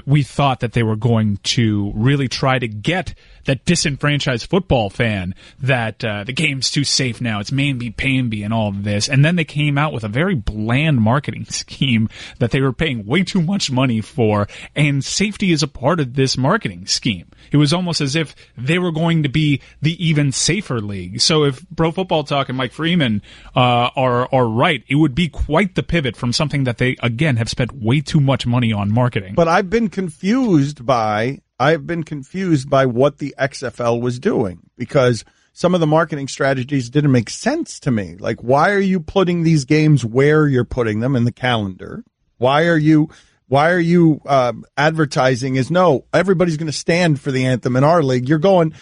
we thought that they were going to really try to get that disenfranchised football fan that the game's too safe now, it's mamby-pamby and all of this. And then they came out with a very bland marketing scheme that they were paying way too much money for, and safety is a part of this marketing scheme. It was almost as if they were going to be the even safer league. So if Pro Football Talk and Mike Freeman are right, it would be quite the pivot from something that they, again, have spent way too much money on marketing. But I've been confused by what the XFL was doing because some of the marketing strategies didn't make sense to me. Like, why are you putting these games where you're putting them in the calendar? Why are you advertising as no, everybody's going to stand for the anthem in our league? You're going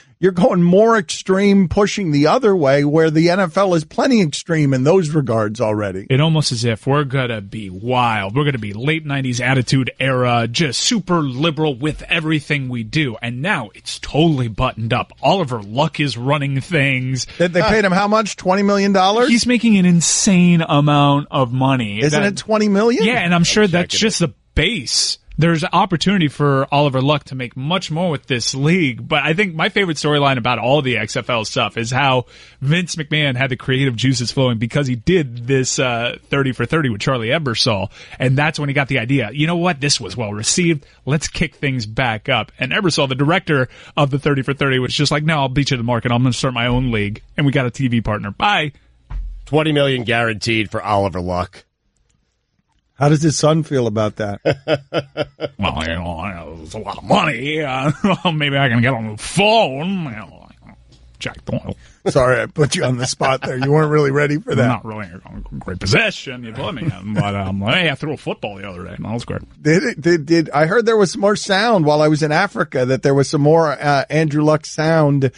more extreme, pushing the other way, where the NFL is plenty extreme in those regards already. It almost as if we're going to be wild. We're going to be late 90s attitude era, just super liberal with everything we do. And now it's totally buttoned up. Oliver Luck is running things. They paid him how much? $20 million? He's making an insane amount of money. Isn't it $20 million? Yeah, and I'm sure that's just the base. There's opportunity for Oliver Luck to make much more with this league, but I think my favorite storyline about all the XFL stuff is how Vince McMahon had the creative juices flowing because he did this 30 for 30 with Charlie Ebersol, and that's when he got the idea. You know what? This was well received. Let's kick things back up. And Ebersol, the director of the 30 for 30, was just like, no, I'll beat you to the market. I'm going to start my own league, and we got a TV partner. Bye. $20 million guaranteed for Oliver Luck. How does his son feel about that? Well, it's a lot of money. Maybe I can get on the phone. Jack Doyle. Sorry, I put you on the spot there. You weren't really ready for that. Not really a great possession, you put me in. But hey, I threw a football the other day. That was great. Did I heard there was some more sound while I was in Africa, that there was some more Andrew Luck sound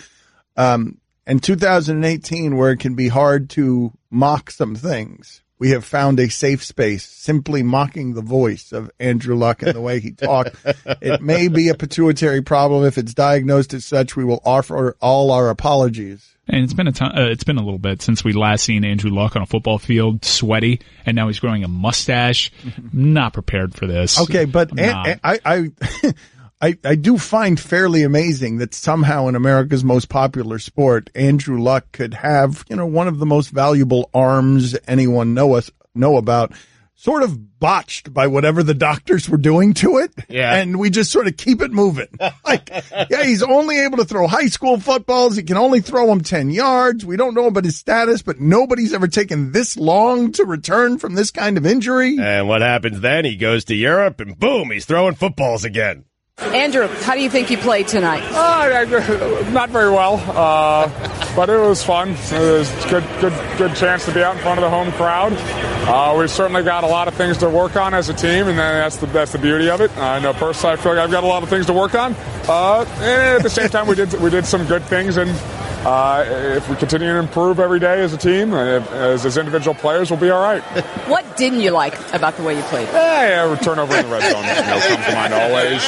in 2018 where it can be hard to mock some things. We have found a safe space, simply mocking the voice of Andrew Luck and the way he talked. It may be a pituitary problem. If it's diagnosed as such, we will offer all our apologies. And it's been a little bit since we last seen Andrew Luck on a football field, sweaty, and now he's growing a mustache. Not prepared for this. Okay, but I do find fairly amazing that somehow in America's most popular sport, Andrew Luck could have, one of the most valuable arms anyone know about, sort of botched by whatever the doctors were doing to it. Yeah. And we just sort of keep it moving. He's only able to throw high school footballs. He can only throw them 10 yards. We don't know about his status, but nobody's ever taken this long to return from this kind of injury. And what happens then? He goes to Europe and boom, he's throwing footballs again. Andrew, how do you think you played tonight? Not very well, but it was fun. It was a good chance to be out in front of the home crowd. We've certainly got a lot of things to work on as a team, and that's the beauty of it. I know personally I feel like I've got a lot of things to work on. And at the same time, we did some good things, and if we continue to improve every day as a team, as individual players, we'll be all right. What didn't you like about the way you played? Turnover in the red zone comes to mind always.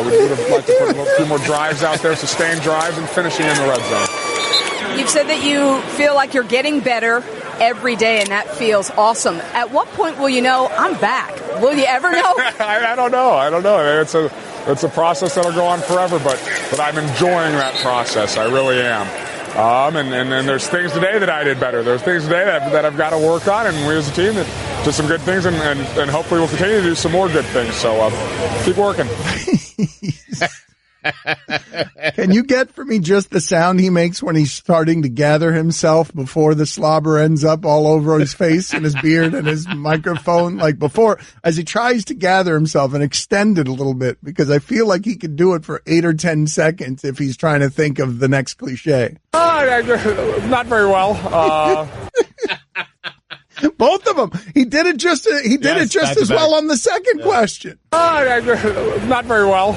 We would have liked to put a few more drives out there, sustained drives, and finishing in the red zone. You've said that you feel like you're getting better every day, and that feels awesome. At what point will you know I'm back? Will you ever know? I don't know. It's a process that'll go on forever, but I'm enjoying that process. I really am. And there's things today that I did better. There's things today that I've got to work on, and we as a team did some good things, and hopefully we'll continue to do some more good things. So keep working. Can you get for me just the sound he makes when he's starting to gather himself before the slobber ends up all over his face and his beard and his microphone? Like before, as he tries to gather himself and extend it a little bit, because I feel like he could do it for 8 or 10 seconds if he's trying to think of the next cliche. Not very well. Both of them. He did it just as well on the second question. Not very well.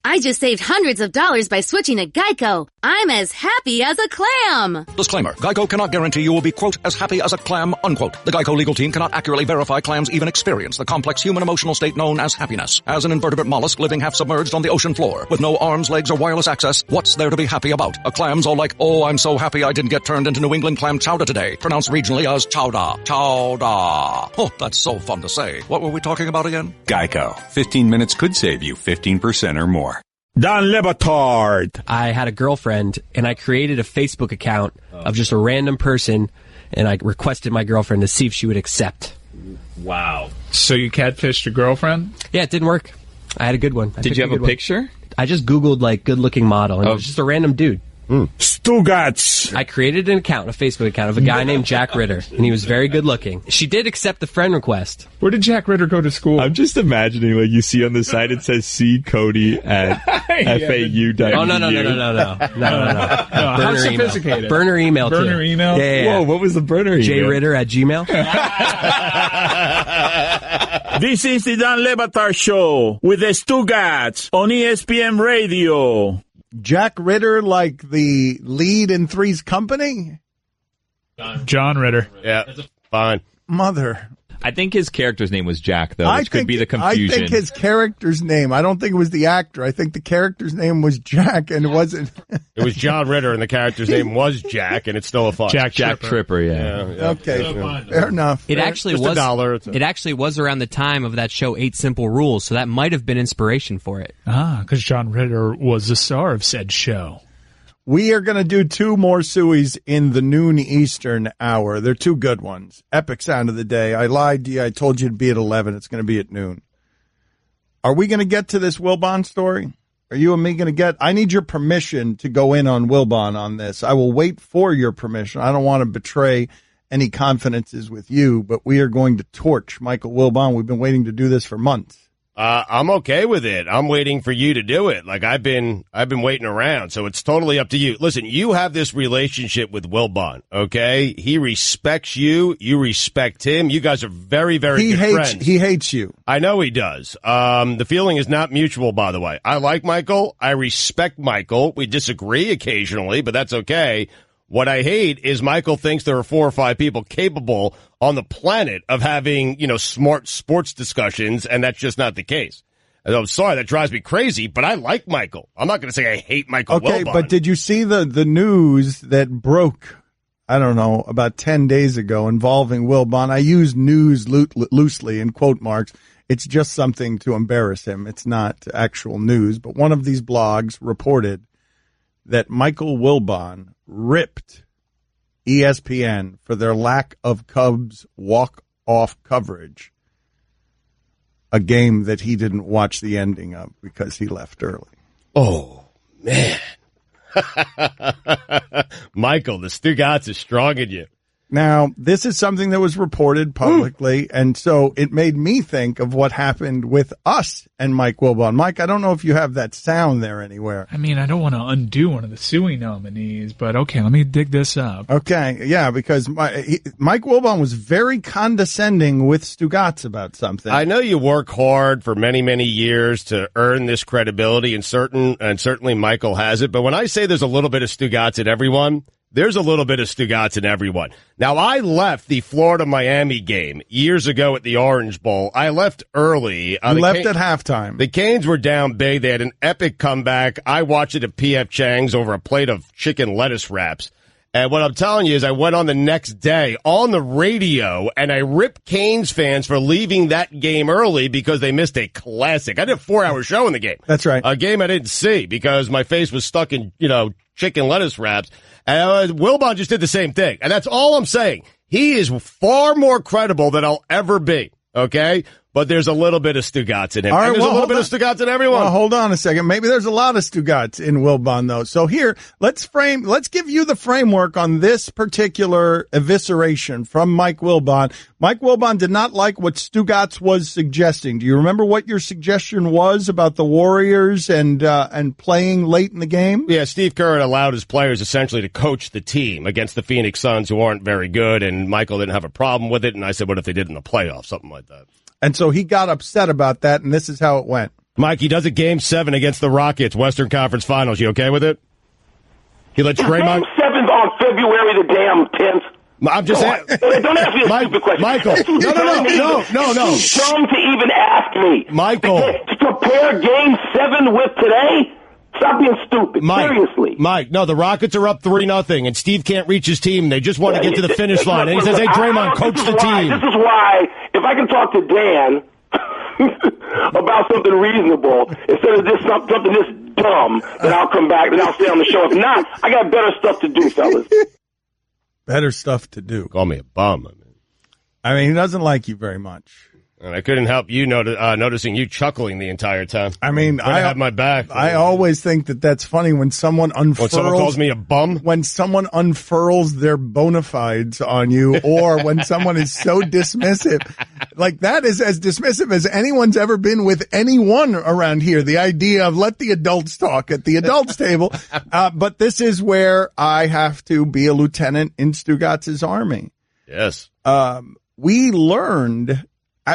I just saved hundreds of dollars by switching to Geico. I'm as happy as a clam. Disclaimer. Geico cannot guarantee you will be, quote, as happy as a clam, unquote. The Geico legal team cannot accurately verify clams even experience the complex human emotional state known as happiness. As an invertebrate mollusk living half submerged on the ocean floor, with no arms, legs, or wireless access, what's there to be happy about? A clam's all like, oh, I'm so happy I didn't get turned into New England clam chowder today. Pronounced regionally as chowder. Chowder. Oh, that's so fun to say. What were we talking about again? Geico. 15 minutes could save you 15% or more. Dan Le Batard. I had a girlfriend, and I created a Facebook account of just a random person, and I requested my girlfriend to see if she would accept. Wow. So you catfished your girlfriend? Yeah, it didn't work. I had a good one. Did you have a picture? I just Googled, good-looking model, and it was just a random dude. Stugotz. I created a Facebook account of a guy named Jack Ritter, and he was very good looking. She did accept the friend request. Where did Jack Ritter go to school? I'm just imagining, you see on the side it says see Cody at FAU. Oh, no. How sophisticated? Burner email, too. Burner email? Yeah. Whoa, what was the burner email? jritter@gmail. This is the Dan Le Batard Show with the Stugotz on ESPN Radio. Jack Ritter, like the lead in Three's Company? John Ritter. Yeah, fine. Mother. I think his character's name was Jack, though, which could be the confusion. I think his character's name. I don't think it was the actor. I think the character's name was Jack, and it wasn't. It was John Ritter, and the character's name was Jack, and it's still a fun. Jack Tripper, yeah. Okay, fair enough. It actually was $1. It actually was around the time of that show 8 Simple Rules, so that might have been inspiration for it. Because John Ritter was the star of said show. We are going to do 2 more Sueys in the noon Eastern hour. They're 2 good ones. Epic sound of the day. I lied to you. I told you it'd be at 11. It's going to be at noon. Are we going to get to this Wilbon story? Are you and me going to get? I need your permission to go in on Wilbon on this. I will wait for your permission. I don't want to betray any confidences with you, but we are going to torch Michael Wilbon. We've been waiting to do this for months. I'm okay with it. I'm waiting for you to do it. I've been waiting around, so it's totally up to you. Listen, you have this relationship with Wilbon, okay? He respects you. You respect him. You guys are very, very good friends. He hates you. I know he does. The feeling is not mutual, by the way. I like Michael. I respect Michael. We disagree occasionally, but that's okay. What I hate is Michael thinks there are 4 or 5 people capable on the planet of having, smart sports discussions, and that's just not the case. And I'm sorry, that drives me crazy, but I like Michael. I'm not going to say I hate Michael Wilbon. But did you see the news that broke, I don't know, about 10 days ago involving Wilbon? I use news loosely in quote marks. It's just something to embarrass him. It's not actual news, but one of these blogs reported that Michael Wilbon ripped ESPN for their lack of Cubs walk-off coverage, a game that he didn't watch the ending of because he left early. Oh, man. Michael, the Stugotz is strong in you. Now, this is something that was reported publicly, and so it made me think of what happened with us and Mike Wilbon. Mike, I don't know if you have that sound there anywhere. I mean, I don't want to undo one of the Suey nominees, but okay, let me dig this up. Okay, yeah, because Mike Wilbon was very condescending with Stugotz about something. I know you work hard for many, many years to earn this credibility, and certainly Michael has it, but when I say there's a little bit of Stugotz in everyone, there's a little bit of Stugotz in everyone. Now, I left the Florida-Miami game years ago at the Orange Bowl. I left early. You left at halftime. The Canes were down big. They had an epic comeback. I watched it at P.F. Chang's over a plate of chicken lettuce wraps. And what I'm telling you is I went on the next day on the radio, and I ripped Canes fans for leaving that game early because they missed a classic. I did a 4-hour show in the game. That's right. A game I didn't see because my face was stuck in, chicken lettuce wraps. And Wilbon just did the same thing. And that's all I'm saying. He is far more credible than I'll ever be, okay? But there's a little bit of Stugotz in him. Right, and there's a little bit of Stugotz in everyone. Well, hold on a second. Maybe there's a lot of Stugotz in Wilbon, though. So here, let's give you the framework on this particular evisceration from Mike Wilbon. Mike Wilbon did not like what Stugotz was suggesting. Do you remember what your suggestion was about the Warriors and playing late in the game? Yeah, Steve Kerr allowed his players essentially to coach the team against the Phoenix Suns, who aren't very good, and Michael didn't have a problem with it. And I said, what if they did in the playoffs? Something like that. And so he got upset about that, and this is how it went. Mike, he does a Game 7 against the Rockets, Western Conference Finals. You okay with it? He lets Draymond... Game 7's on February the damn 10th. I'm just saying... Don't ask me a stupid question. Michael, no. Dumb to even ask me. Michael. To compare Game 7 with today? Stop being stupid. Seriously. Mike, no, the Rockets are up 3-0, and Steve can't reach his team. They just want to get to the finish line. And he says, hey, Draymond, coach the team. This is why, if I can talk to Dan about something reasonable, instead of something this dumb, then I'll come back, then I'll stay on the show. If not, I got better stuff to do, fellas. Better stuff to do. Call me a bum. I mean, he doesn't like you very much. And I couldn't help you noticing you chuckling the entire time. I mean, I have my back. I always think that that's funny when someone unfurls. When someone calls me a bum? When someone unfurls their bona fides on you, or when someone is so dismissive. Like, that is as dismissive as anyone's ever been with anyone around here. The idea of let the adults talk at the adults table. But this is where I have to be a lieutenant in Stugotz's army. Yes. We learned...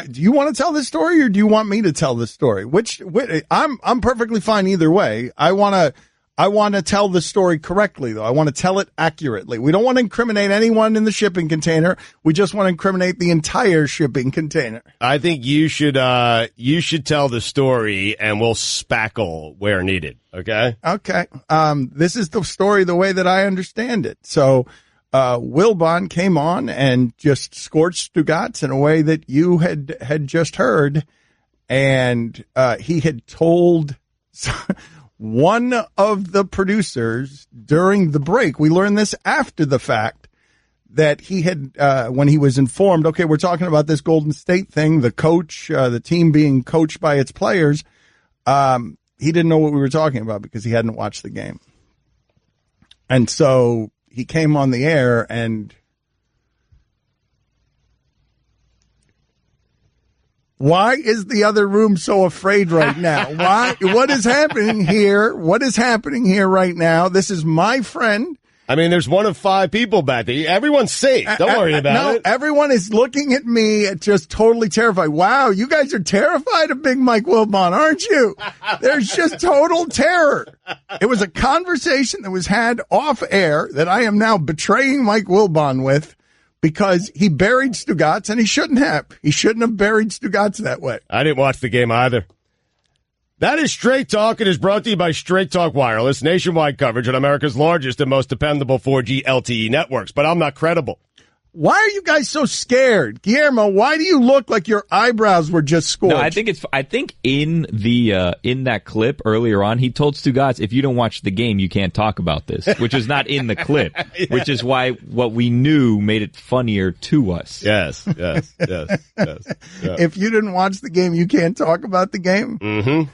do you want to tell this story, or do you want me to tell this story? I'm perfectly fine either way. I want to tell the story correctly, though. I want to tell it accurately. We don't want to incriminate anyone in the shipping container. We just want to incriminate the entire shipping container. I think you should tell the story, and we'll spackle where needed. Okay. Okay. This is the story the way that I understand it. So. Wilbon came on and just scorched Stugotz in a way that you had just heard. And, he had told one of the producers during the break, we learned this after the fact, that he had, when he was informed, okay, we're talking about this Golden State thing, the coach, the team being coached by its players. He didn't know what we were talking about because he hadn't watched the game. And so, he came on the air and why is the other room so afraid right now? Why? What is happening here? What is happening here right now? This is my friend. I mean, there's one of 5 people back there. Everyone's safe. Don't worry about it. Everyone is looking at me just totally terrified. Wow, you guys are terrified of Big Mike Wilbon, aren't you? There's just total terror. It was a conversation that was had off air that I am now betraying Mike Wilbon with because he buried Stugotz, and he shouldn't have. He shouldn't have buried Stugotz that way. I didn't watch the game either. That is Straight Talk. It is brought to you by Straight Talk Wireless, nationwide coverage on America's largest and most dependable 4G LTE networks. But I'm not credible. Why are you guys so scared? Guillermo, why do you look like your eyebrows were just scorched? No, I think in that clip earlier on, he told Stugotz, if you don't watch the game, you can't talk about this, which is not in the clip, yeah. Which is why what we knew made it funnier to us. Yes. Yeah. If you didn't watch the game, you can't talk about the game? Mm-hmm.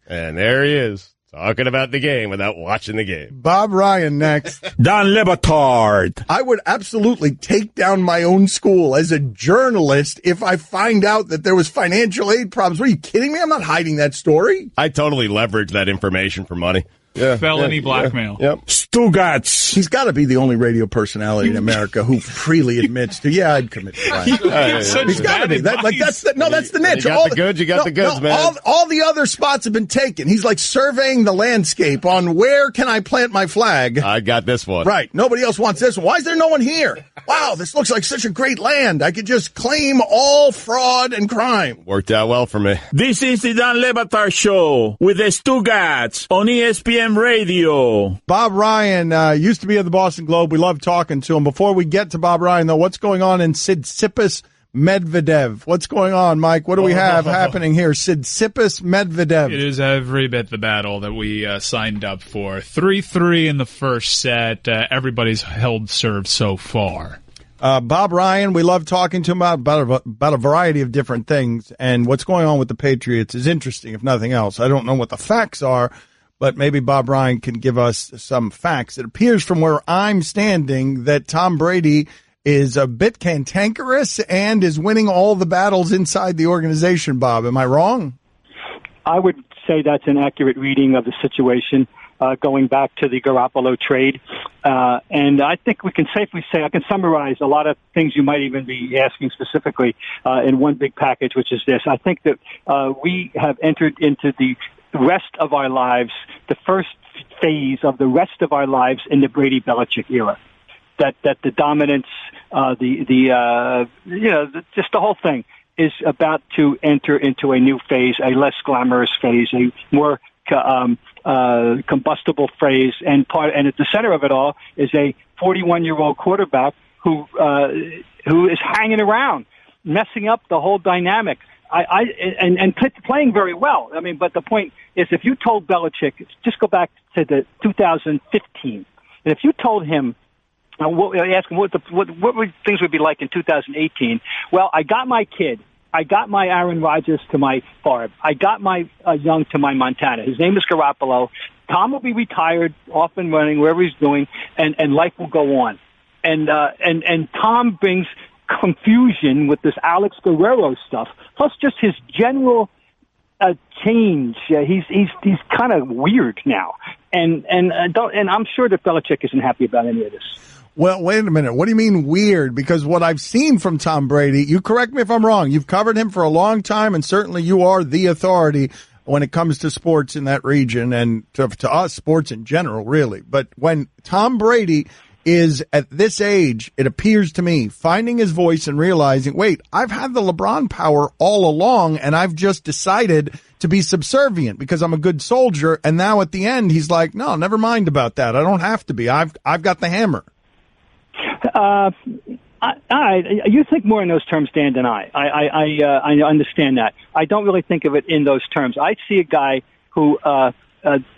And there he is. Talking about the game without watching the game. Bob Ryan next. Don Le Batard. I would absolutely take down my own school as a journalist if I find out that there was financial aid problems. Are you kidding me? I'm not hiding that story. I totally leverage that information for money. Yeah, felony blackmail. Yep. Stugotz. He's got to be the only radio personality in America who freely admits to, I'd commit crime. He's got to be. That's the niche. You got the goods, you got the goods, man. All the other spots have been taken. He's like surveying the landscape on where can I plant my flag. I got this one. Right. Nobody else wants this one. Why is there no one here? Wow, this looks like such a great land. I could just claim all fraud and crime. Worked out well for me. This is the Don Le Batard Show with the Stugotz on ESPN Radio. Bob Ryan used to be at the Boston Globe. We love talking to him. Before we get to Bob Ryan, though, what's going on in Tsitsipas Medvedev? What's going on, Mike? What do we have happening here? Tsitsipas Medvedev. It is every bit the battle that we signed up for. 3-3 in the first set. Everybody's held serve so far. Bob Ryan, we love talking to him about a variety of different things. And what's going on with the Patriots is interesting, if nothing else. I don't know what the facts are, but maybe Bob Ryan can give us some facts. It appears from where I'm standing that Tom Brady is a bit cantankerous and is winning all the battles inside the organization, Bob. Am I wrong? I would say that's an accurate reading of the situation, going back to the Garoppolo trade. And I think we can safely say, I can summarize a lot of things you might even be asking specifically in one big package, which is this. I think that we have entered into the rest of our lives, the first phase of the rest of our lives in the Brady Belichick era. That the dominance, just the whole thing is about to enter into a new phase, a less glamorous phase, a more combustible phase, and at the center of it all is a 41-year-old quarterback who is hanging around, messing up the whole dynamic. And playing very well. I mean, but the point is, if you told Belichick, just go back to the 2015, and if you told him, ask him what things would be like in 2018. Well, I got my kid. I got my Aaron Rodgers to my Favre. I got my Young to my Montana. His name is Garoppolo. Tom will be retired, off and running, wherever he's doing, and life will go on. And Tom brings confusion with this Alex Guerrero stuff, plus just his general change. He's kind of weird now, and I'm sure that Belichick isn't happy about any of this. Well, wait a minute. What do you mean weird? Because what I've seen from Tom Brady, you correct me if I'm wrong, you've covered him for a long time, and certainly you are the authority when it comes to sports in that region and to us, sports in general, really. But when Tom Brady is at this age, it appears to me, finding his voice and realizing, wait, I've had the LeBron power all along, and I've just decided to be subservient because I'm a good soldier. And now at the end, he's like, no, never mind about that. I don't have to be. I've got the hammer. You think more in those terms, Dan, than I understand that. I don't really think of it in those terms. I see a guy who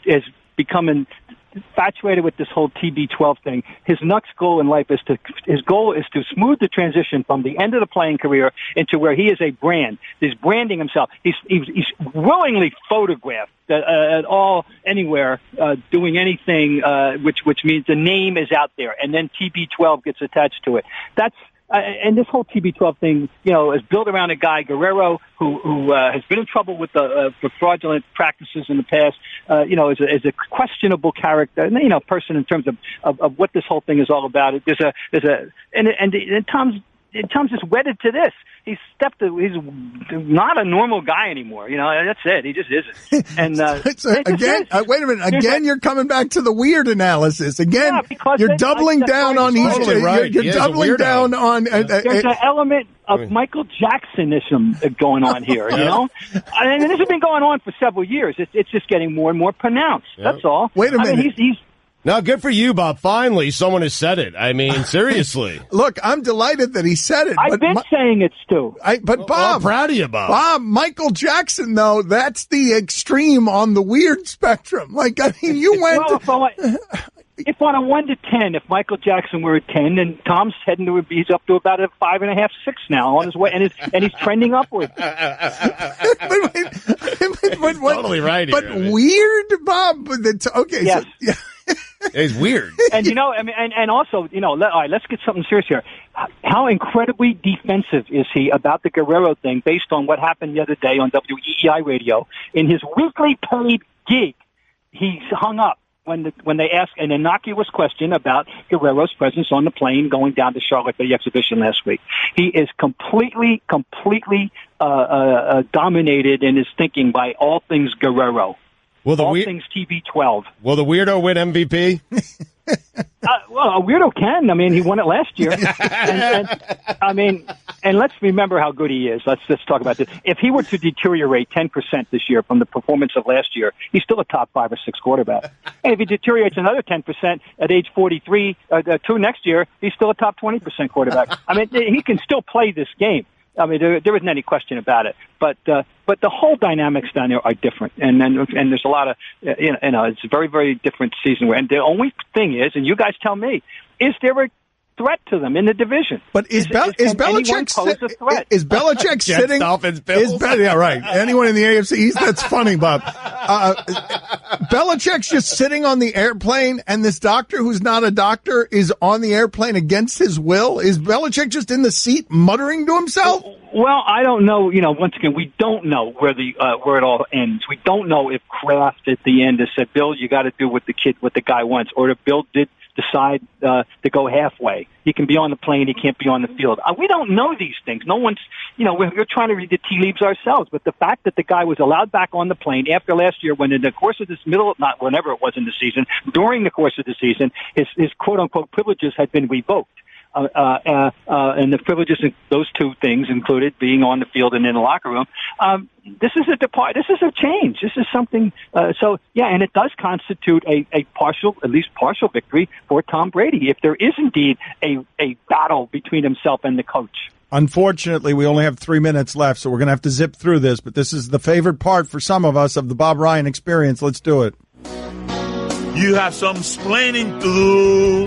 is becoming infatuated with this whole TB12 thing. His next goal in life is to smooth the transition from the end of the playing career into where he is a brand. He's branding himself. He's willingly photographed anywhere, doing anything, which means the name is out there, and then TB12 gets attached to it. And this whole TB12 thing, is built around a guy, Guerrero, who has been in trouble with for fraudulent practices in the past. Is a questionable character, person in terms of what this whole thing is all about. And Tom's just wedded to this. He's not a normal guy anymore. That's it. He just isn't. And wait a minute. Again, you're coming back to the weird analysis. Again, you're doubling down on each. You're doubling down on. There's an element of Michael Jacksonism going on here. And this has been going on for several years. It's just getting more and more pronounced. Yep. That's all. Wait a minute. He's No, good for you, Bob. Finally, someone has said it. I mean, seriously. Look, I'm delighted that he said it. I've been saying it, Stu. But Bob, I'm proud of you, Bob. Bob, Michael Jackson, though, that's the extreme on the weird spectrum. Like, I mean, you went. If on a 1 to 10, if Michael Jackson were a 10, then Tom's he's up to about a 5.5, 6 now on his way, and he's trending upward. but totally right. But weird, Bob. But okay. Yes. So, it's weird. And I mean, and also, all right, let's get something serious here. How incredibly defensive is he about the Guerrero thing based on what happened the other day on WEEI radio? In his weekly paid gig, he hung up when they asked an innocuous question about Guerrero's presence on the plane going down to Charlotte for the exhibition last week. He is completely dominated in his thinking by all things Guerrero. All things TB12. Will the weirdo win MVP? Well, a weirdo can. I mean, he won it last year. and let's remember how good he is. Let's talk about this. If he were to deteriorate 10% this year from the performance of last year, he's still a top 5 or 6 quarterback. And if he deteriorates another 10% at age 43, 2 next year, he's still a top 20% quarterback. I mean, he can still play this game. I mean, there isn't any question about it. But the whole dynamics down there are different, and there's a lot of it's a very, very different season. And the only thing is, and you guys tell me, is there a threat to them in the division? But is Belichick sitting? Dolphins, Bills. Yeah, right. Anyone in the AFC East? That's funny, Bob. Belichick's just sitting on the airplane, and this doctor who's not a doctor is on the airplane against his will. Is Belichick just in the seat muttering to himself? Well, I don't know. Once again, we don't know where it all ends. We don't know if Kraft at the end has said, "Bill, you got to do what the guy wants," or if Bill did decide to go halfway. He can be on the plane, he can't be on the field. We don't know these things. No one's, we're trying to read the tea leaves ourselves. But the fact that the guy was allowed back on the plane after last year, when in the course of this not whenever it was in the season, during the course of the season, his quote unquote privileges had been revoked. And the privileges, those two things included being on the field and in the locker room. This is a change. This is something. And it does constitute at least partial victory for Tom Brady if there is indeed a battle between himself and the coach. Unfortunately, we only have 3 minutes left, so we're going to have to zip through this. But this is the favorite part for some of us of the Bob Ryan experience. Let's do it. You have some explaining to do.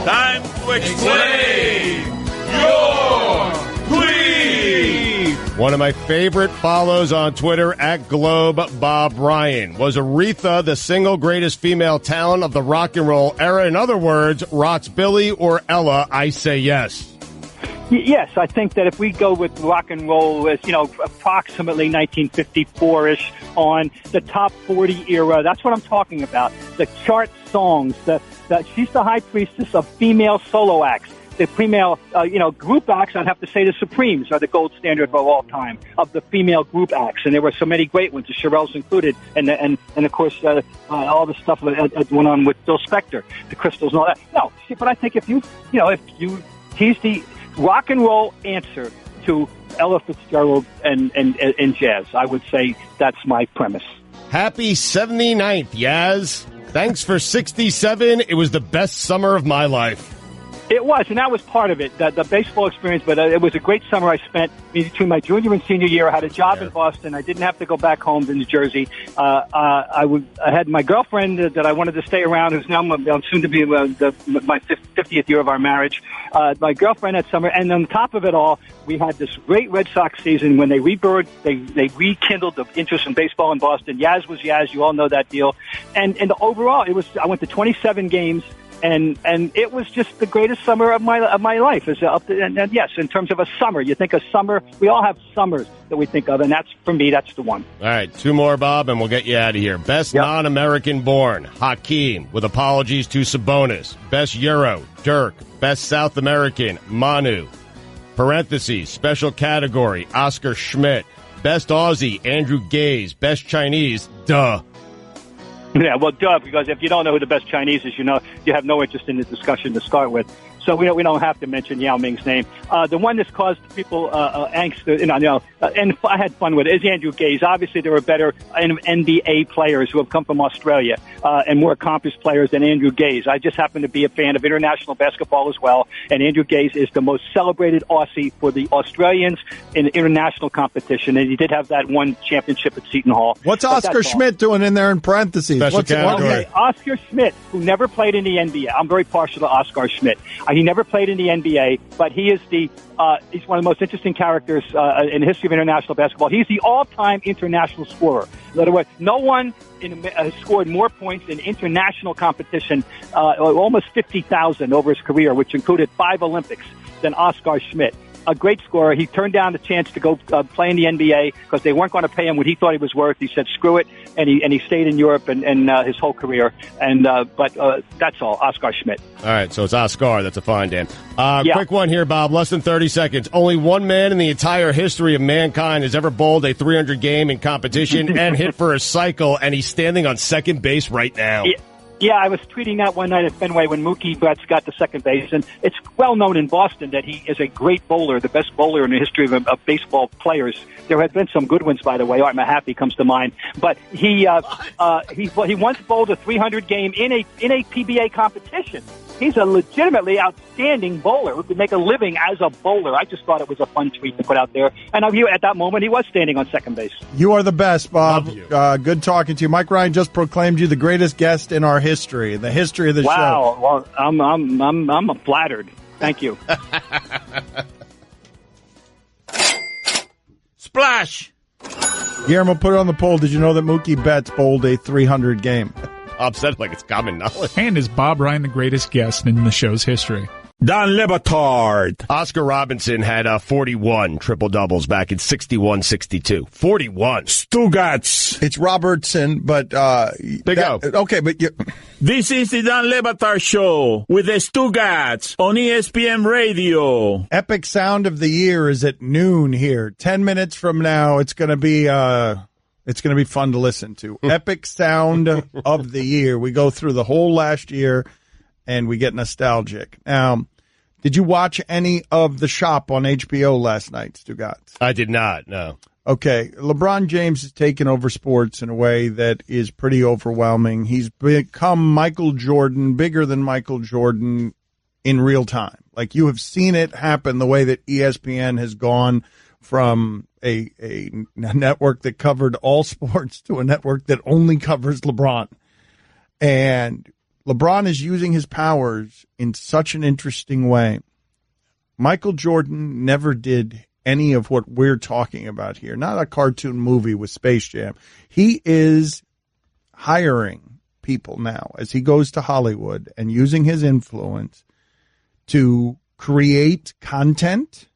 Time to explain your tweet. One of my favorite follows on Twitter at Globe Bob Ryan. Was Aretha the single greatest female talent of the rock and roll era? In other words, rocks Billy or Ella? I say yes. Yes, I think that if we go with rock and roll as, approximately 1954-ish on the top 40 era, that's what I'm talking about. The chart songs, she's the high priestess of female solo acts. The female, group acts, I'd have to say the Supremes are the gold standard of all time of the female group acts. And there were so many great ones, the Shirelles included, and of course, all the stuff that went on with Bill Spector, the Crystals and all that. No, but I think he's the rock and roll answer to Ella Fitzgerald and jazz. I would say that's my premise. Happy 79th, Yaz. Thanks for 67. It was the best summer of my life. It was, and that was part of it, the baseball experience, but it was a great summer I spent between my junior and senior year. I had a job in Boston. I didn't have to go back home to New Jersey. I had my girlfriend that I wanted to stay around, who's now soon to be my 50th year of our marriage. My girlfriend that summer, and on top of it all, we had this great Red Sox season when they rekindled the interest in baseball in Boston. Yaz was Yaz, you all know that deal. And overall, I went to 27 games. And it was just the greatest summer of my life. And yes, in terms of a summer, you think of summer. We all have summers that we think of, and for me, that's the one. All right, 2 more, Bob, and we'll get you out of here. Best non-American born, Hakeem, with apologies to Sabonis. Best Euro, Dirk. Best South American, Manu. Parentheses, special category, Oscar Schmidt. Best Aussie, Andrew Gaze. Best Chinese, duh. Yeah, well, duh, because if you don't know who the best Chinese is, you have no interest in the discussion to start with. So we don't have to mention Yao Ming's name. The one that's caused people angst, and I had fun with it, is Andrew Gaze. Obviously, there are better NBA players who have come from Australia and more accomplished players than Andrew Gaze. I just happen to be a fan of international basketball as well, and Andrew Gaze is the most celebrated Aussie for the Australians in international competition, and he did have that one championship at Seton Hall. What's Oscar Schmidt doing in there in parentheses? Special category. Okay, Oscar Schmidt, who never played in the NBA. I'm very partial to Oscar Schmidt. He never played in the NBA, but he is he's one of the most interesting characters in the history of international basketball. He's the all-time international scorer. In other words, no one has scored more points in international competition, almost 50,000 over his career, which included 5 Olympics, than Oscar Schmidt. A great scorer. He turned down the chance to go play in the NBA because they weren't going to pay him what he thought he was worth. He said, screw it, and he stayed in Europe and his whole career. But that's all, Oscar Schmidt. All right, so it's Oscar. That's a fine, Dan. Quick one here, Bob. Less than 30 seconds. Only one man in the entire history of mankind has ever bowled a 300 game in competition and hit for a cycle, and he's standing on second base right now. Yeah, I was tweeting that one night at Fenway when Mookie Betts got to second base, and it's well known in Boston that he is a great bowler, the best bowler in the history of baseball players. There have been some good ones, by the way. Art Mahaffey comes to mind, but he once bowled a 300 game in a PBA competition. He's a legitimately outstanding bowler who could make a living as a bowler. I just thought it was a fun tweet to put out there. And at that moment, he was standing on second base. You are the best, Bob. Good talking to you. Mike Ryan just proclaimed you the greatest guest in our history, the history of the show. Wow. Well, I'm flattered. Thank you. Splash! Guillermo, put it on the poll. Did you know that Mookie Betts bowled a 300 game? Bob said like it's common knowledge. And is Bob Ryan the greatest guest in the show's history? Don Le Batard. Oscar Robinson had 41 triple-doubles back in 61-62. 41. Stugotz. It's Robertson, but... Big O. Okay, but... This is the Don Le Batard Show with the Stugotz on ESPN Radio. Epic Sound of the Year is at noon here. 10 minutes from now, it's going to be... It's going to be fun to listen to. Epic Sound of the Year. We go through the whole last year, and we get nostalgic. Now, did you watch any of The Shop on HBO last night, Stugotz? I did not, no. Okay, LeBron James has taken over sports in a way that is pretty overwhelming. He's become Michael Jordan, bigger than Michael Jordan in real time. Like, you have seen it happen the way that ESPN has gone from a network that covered all sports to a network that only covers LeBron. And LeBron is using his powers in such an interesting way. Michael Jordan never did any of what we're talking about here. Not a cartoon movie with Space Jam. He is hiring people now as he goes to Hollywood and using his influence to create content,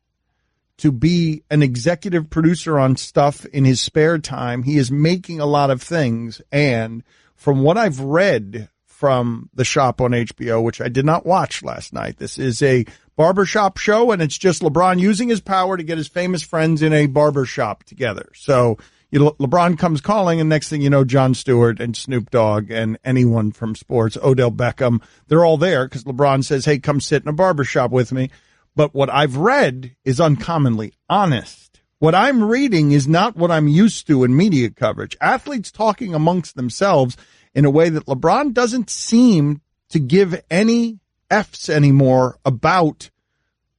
to be an executive producer on stuff in his spare time. He is making a lot of things. And from what I've read from The Shop on HBO, which I did not watch last night, this is a barbershop show, and it's just LeBron using his power to get his famous friends in a barbershop together. So LeBron comes calling, and next thing you know, Jon Stewart and Snoop Dogg and anyone from sports, Odell Beckham, they're all there because LeBron says, hey, come sit in a barbershop with me. But what I've read is uncommonly honest. What I'm reading is not what I'm used to in media coverage. Athletes talking amongst themselves in a way that LeBron doesn't seem to give any F's anymore about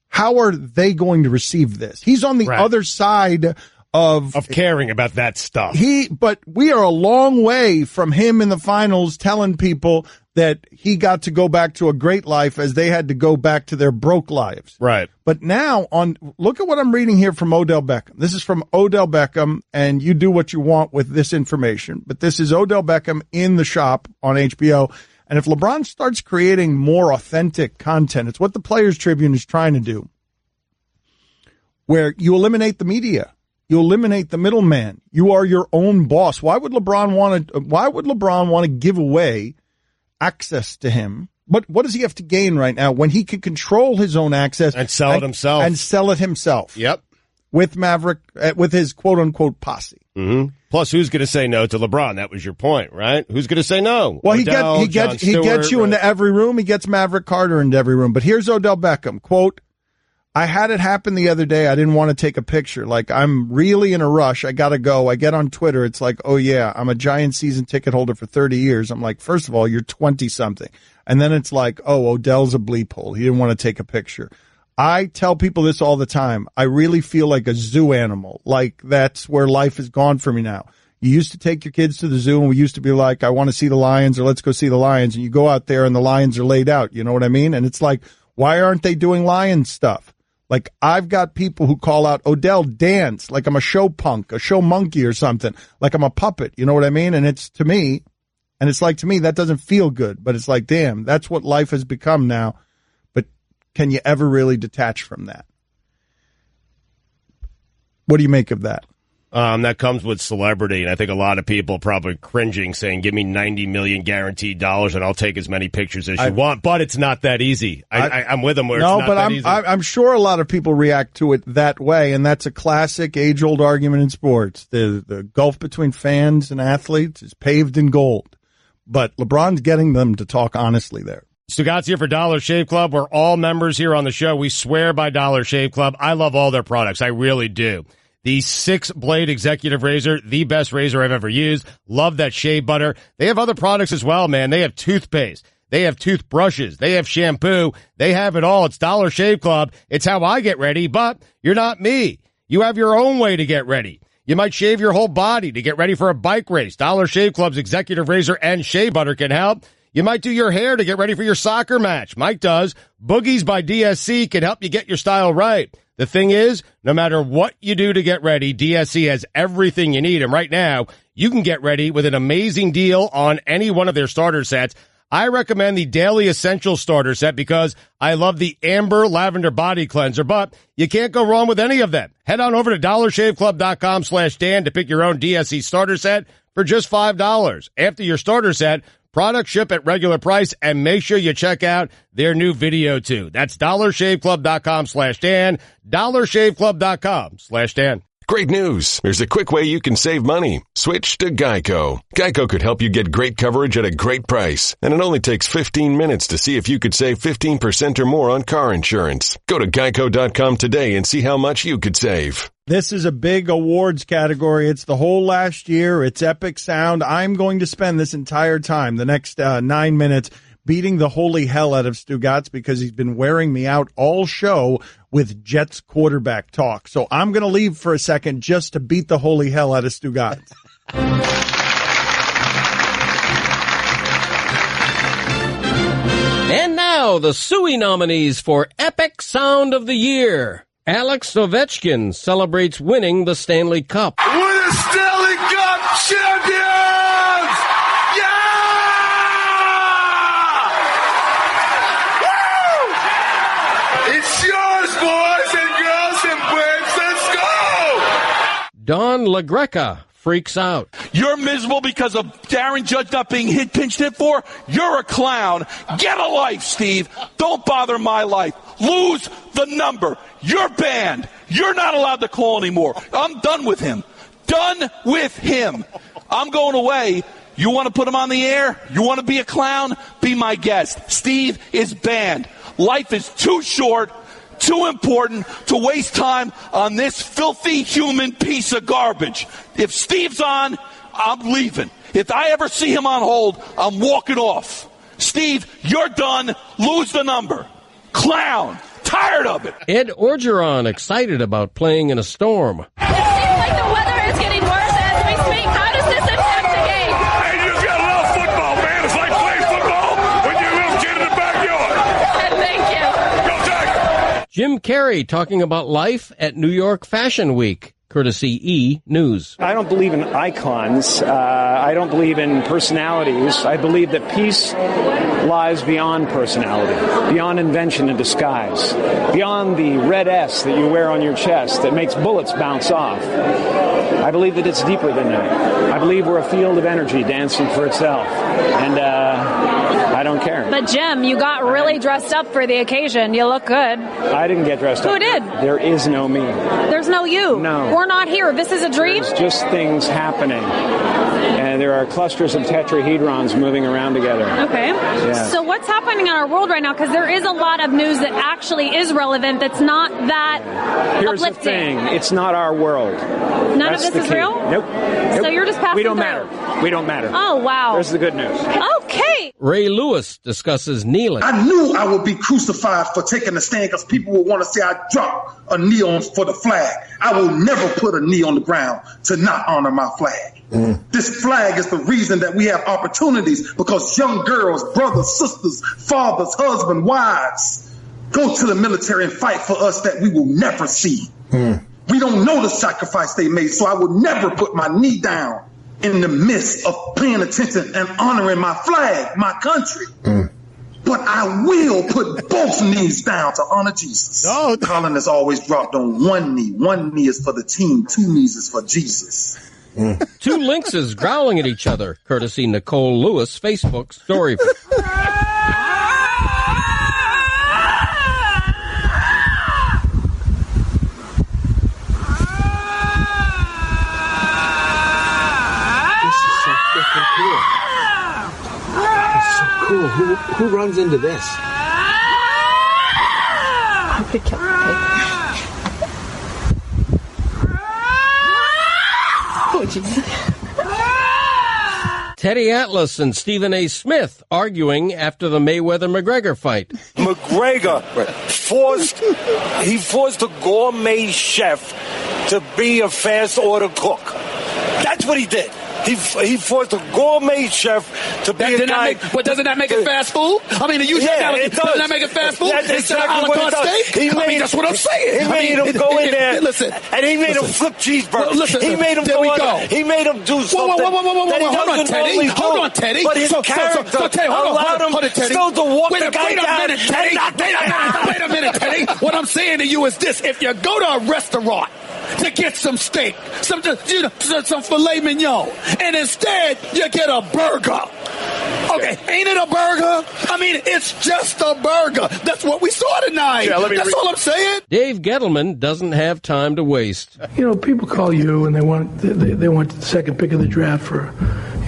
how are they going to receive this. He's on the other side of caring about that stuff. But we are a long way from him in the finals telling people that he got to go back to a great life as they had to go back to their broke lives. Right. But now look at what I'm reading here from Odell Beckham. This is from Odell Beckham, and you do what you want with this information. But this is Odell Beckham in The Shop on HBO. And if LeBron starts creating more authentic content, it's what the Players Tribune is trying to do, where you eliminate the media. You eliminate the middleman. You are your own boss. Why would LeBron want to give away access to him? But what does he have to gain right now when he can control his own access and sell it himself? And sell it himself. Yep. With Maverick, with his quote unquote posse. Mm-hmm. Plus, who's going to say no to LeBron? That was your point, right? Who's going to say no? Well, Odell, he gets you into every room. He gets Maverick Carter into every room. But here's Odell Beckham, quote, I had it happen the other day. I didn't want to take a picture. Like, I'm really in a rush. I got to go. I get on Twitter. It's like, oh, yeah, I'm a Giant season ticket holder for 30 years. I'm like, first of all, you're 20-something. And then it's like, oh, Odell's a bleep hole. He didn't want to take a picture. I tell people this all the time. I really feel like a zoo animal. Like, that's where life has gone for me now. You used to take your kids to the zoo, and we used to be like, I want to see the lions, or let's go see the lions. And you go out there, and the lions are laid out. You know what I mean? And it's like, Why aren't they doing Lions stuff? Like, I've got people who call out Odell dance like I'm a show punk, a show monkey or something, like I'm a puppet. You know what I mean? And it's to me, that doesn't feel good, but it's like, damn, that's what life has become now. But can you ever really detach from that? What do you make of that? That comes with celebrity, and I think a lot of people probably cringing, saying, give me $90 million guaranteed dollars and I'll take as many pictures as you want. But it's not that easy. I'm with them where it's not that easy. I'm sure a lot of people react to it that way, and that's a classic age-old argument in sports. The gulf between fans and athletes is paved in gold. But LeBron's getting them to talk honestly there. Stugotz here for Dollar Shave Club. We're all members here on the show. We swear by Dollar Shave Club. I love all their products. I really do. The 6-blade executive razor, the best razor I've ever used. Love that shave butter. They have other products as well, man. They have toothpaste. They have toothbrushes. They have shampoo. They have it all. It's Dollar Shave Club. It's how I get ready, but you're not me. You have your own way to get ready. You might shave your whole body to get ready for a bike race. Dollar Shave Club's executive razor and shave butter can help. You might do your hair to get ready for your soccer match. Mike does. Boogies by DSC can help you get your style right. The thing is, no matter what you do to get ready, DSC has everything you need. And right now, you can get ready with an amazing deal on any one of their starter sets. I recommend the Daily Essential Starter Set because I love the Amber Lavender Body Cleanser, but you can't go wrong with any of them. Head on over to dollarshaveclub.com/Dan to pick your own DSC starter set for just $5. After your starter set, products ship at regular price, and make sure you check out their new video too. That's dollarshaveclub.com/Dan, dollarshaveclub.com/Dan. Great news. There's a quick way you can save money. Switch to Geico. Geico could help you get great coverage at a great price. And it only takes 15 minutes to see if you could save 15% or more on car insurance. Go to geico.com today and see how much you could save. This is a big awards category. It's the whole last year. It's epic sound. I'm going to spend this entire time, the next 9 minutes, beating the holy hell out of Stugotz because he's been wearing me out all show with Jets quarterback talk. So I'm going to leave for a second just to beat the holy hell out of Stugotz. And now the Suey nominees for Epic Sound of the Year. Alex Ovechkin celebrates winning the Stanley Cup. We're the Stanley Cup champions! Yeah! Woo! It's yours, boys and girls and babes. Let's go! Don LaGreca freaks out. You're miserable because of Darren Judge not being pinched hit for? You're a clown. Get a life, Steve. Don't bother my life. Lose the number. You're banned. You're not allowed to call anymore. I'm done with him. Done with him. I'm going away. You want to put him on the air? You want to be a clown? Be my guest. Steve is banned. Life is too short, too important to waste time on this filthy human piece of garbage. If Steve's on, I'm leaving. If I ever see him on hold, I'm walking off. Steve, you're done. Lose the number. Clown. Tired of it. Ed Orgeron excited about playing in a storm. It seems like the weather is getting worse as we speak. How does this impact the game? Hey, you just gotta love football, man. It's like playing football when you're a little kid in the backyard. Thank you. Go Tigers! Jim Carrey talking about life at New York Fashion Week. Courtesy E! News. I don't believe in icons. I don't believe in personalities. I believe that peace lies beyond personality, beyond invention and disguise, beyond the red S that you wear on your chest that makes bullets bounce off. I believe that it's deeper than that. I believe we're a field of energy dancing for itself. And I don't care. But Jim, you got really dressed up for the occasion. You look good. I didn't get dressed up. Who did? There is no me. There's no you. No. We're not here. This is a dream. There's just things happening. And there are clusters of tetrahedrons moving around together. Okay. Yeah. So what's happening in our world right now? Because there is a lot of news that actually is relevant that's not that Here's uplifting. the thing. It's not our world. None of this is real? Nope. So you're just passing We don't through. matter. We don't matter. Oh, wow. There's the good news. Okay. Ray Lewis discusses kneeling. I knew I would be crucified for taking a stand because people will want to say I dropped a knee on for the flag. I will never put a knee on the ground to not honor my flag. This flag is the reason that we have opportunities because young girls, brothers, sisters, fathers, husbands, wives go to the military and fight for us that we will never see. We don't know the sacrifice they made, so I would never put my knee down in the midst of paying attention and honoring my flag, my country. But I will put both knees down to honor Jesus. Colin has always dropped on one knee. One knee is for the team, two knees is for Jesus. Two lynxes growling at each other, courtesy Nicole Lewis Facebook story. Cool. Who runs into this? Oh, Jesus. Teddy Atlas and Stephen A. Smith arguing after the Mayweather-McGregor fight. McGregor forced a gourmet chef to be a fast order cook. That's what he did. He forced a gourmet chef to be a guy. But doesn't that make it fast food? I mean, doesn't that make it fast food? That's Instead of exactly a la what carte it steak? does. That's what I'm saying. He made him go in there. Listen, and he made him flip cheeseburgers. He made him there go we on. go. He made him do something. Hold on, Teddy. Hold on, Teddy. But his character allowed him still to walk the guy down. Wait a minute, Teddy. What I'm saying to you is this: if you go to a restaurant to get some steak, some filet mignon, and instead you get a burger. Okay, ain't it a burger? I mean, it's just a burger. That's what we saw tonight. That's all I'm saying. Dave Gettleman doesn't have time to waste. You know, people call you and they want the second pick of the draft for,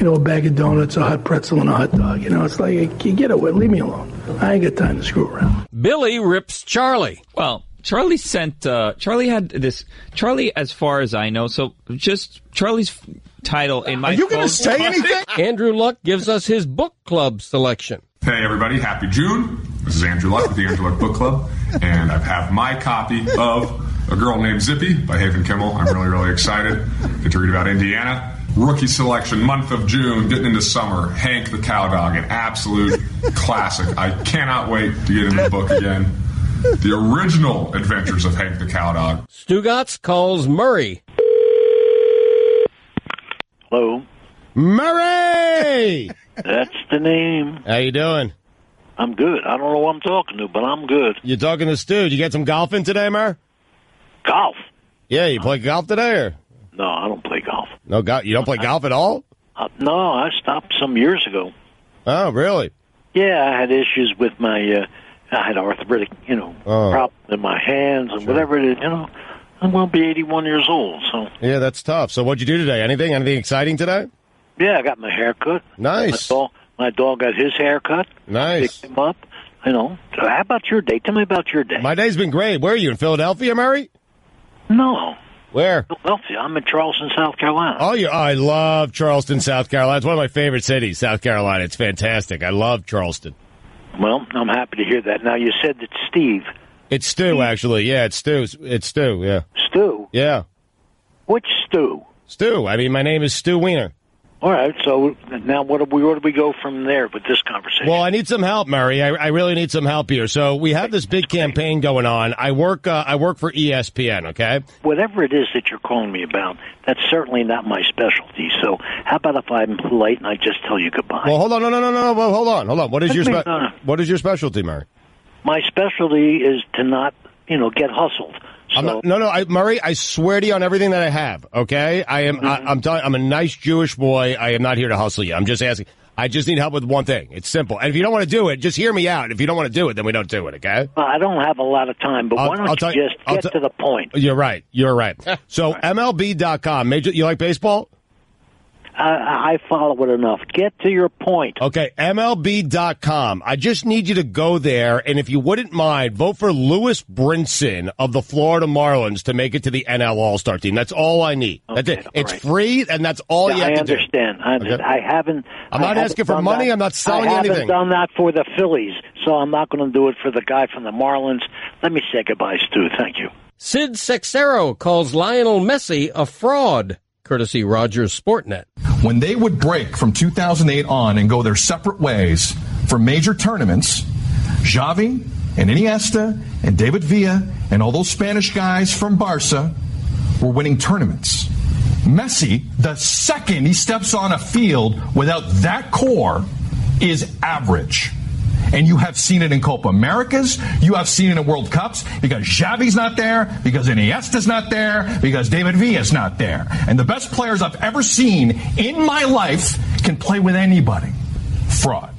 a bag of donuts, a hot pretzel, and a hot dog. It's like, you get away, leave me alone. I ain't got time to screw around. Billy rips Charlie. Well, Charlie had this. Charlie, as far as I know, so just Charlie's title in my. Are you going to say anything? Andrew Luck gives us his book club selection. Hey everybody, happy June. This is Andrew Luck with the Andrew Luck Book Club, and I have my copy of A Girl Named Zippy by Haven Kimmel. I'm really, really excited. Get to read about Indiana. Rookie selection, month of June, getting into summer. Hank the Cowdog, an absolute classic. I cannot wait to get in the book again. The original Adventures of Hank the Cowdog. Stugotz calls Murray. Hello. Murray! That's the name. How you doing? I'm good. I don't know who I'm talking to, but I'm good. You talking to Stu? Did you get some golf in today, Murray? Golf? Yeah, you play golf today, or? No, I don't play golf. No, you don't play golf at all? No, I stopped some years ago. Oh, really? Yeah, I had issues with my... I had arthritic, problem in my hands and whatever it is, I'm going to be 81 years old, so. Yeah, that's tough. So what'd you do today? Anything exciting today? Yeah, I got my hair cut. Nice. My dog got his hair cut. Nice. Picked him up. How about your day? Tell me about your day. My day's been great. Where are you, in Philadelphia, Murray? No. Where? Philadelphia. I'm in Charleston, South Carolina. Oh, I love Charleston, South Carolina. It's one of my favorite cities, South Carolina. It's fantastic. I love Charleston. Well, I'm happy to hear that. Now, you said that Steve. It's Stu, actually. Yeah, it's Stu. It's Stu, yeah. Stu? Yeah. Which Stu? Stu. I mean, my name is Stu Wiener. All right, so now where do we go from there with this conversation? Well, I need some help, Murray. I really need some help here. So we have this big campaign going on. I work for ESPN, okay? Whatever it is that you're calling me about, that's certainly not my specialty. So how about if I'm polite and I just tell you goodbye? Well, hold on. No. Well, hold on. What is your specialty, Murray? My specialty is to not, get hustled. So, Murray, I swear to you on everything that I have, okay? I'm a nice Jewish boy. I am not here to hustle you. I'm just asking. I just need help with one thing. It's simple. And if you don't want to do it, just hear me out. If you don't want to do it, then we don't do it, okay? I don't have a lot of time, but why don't you just get to the point? You're right. So, MLB.com. You like baseball? I follow it enough. Get to your point. Okay, MLB.com. I just need you to go there, and if you wouldn't mind, vote for Lewis Brinson of the Florida Marlins to make it to the NL All-Star team. That's all I need. Okay, that's it. It's free, and that's all you have to do. I understand. Okay. I'm not asking for money. I'm not selling anything. I haven't done that for the Phillies, so I'm not going to do it for the guy from the Marlins. Let me say goodbye, Stu. Thank you. Sid Sexero calls Lionel Messi a fraud. Courtesy Rogers Sportnet. When they would break from 2008 on and go their separate ways for major tournaments, Xavi, and Iniesta and David Villa and all those Spanish guys from Barca were winning tournaments. Messi, the second he steps on a field without that core, is average. And you have seen it in Copa Americas. You have seen it in World Cups because Xavi's not there, because Iniesta's not there, because David Villa's not there. And the best players I've ever seen in my life can play with anybody. Fraud.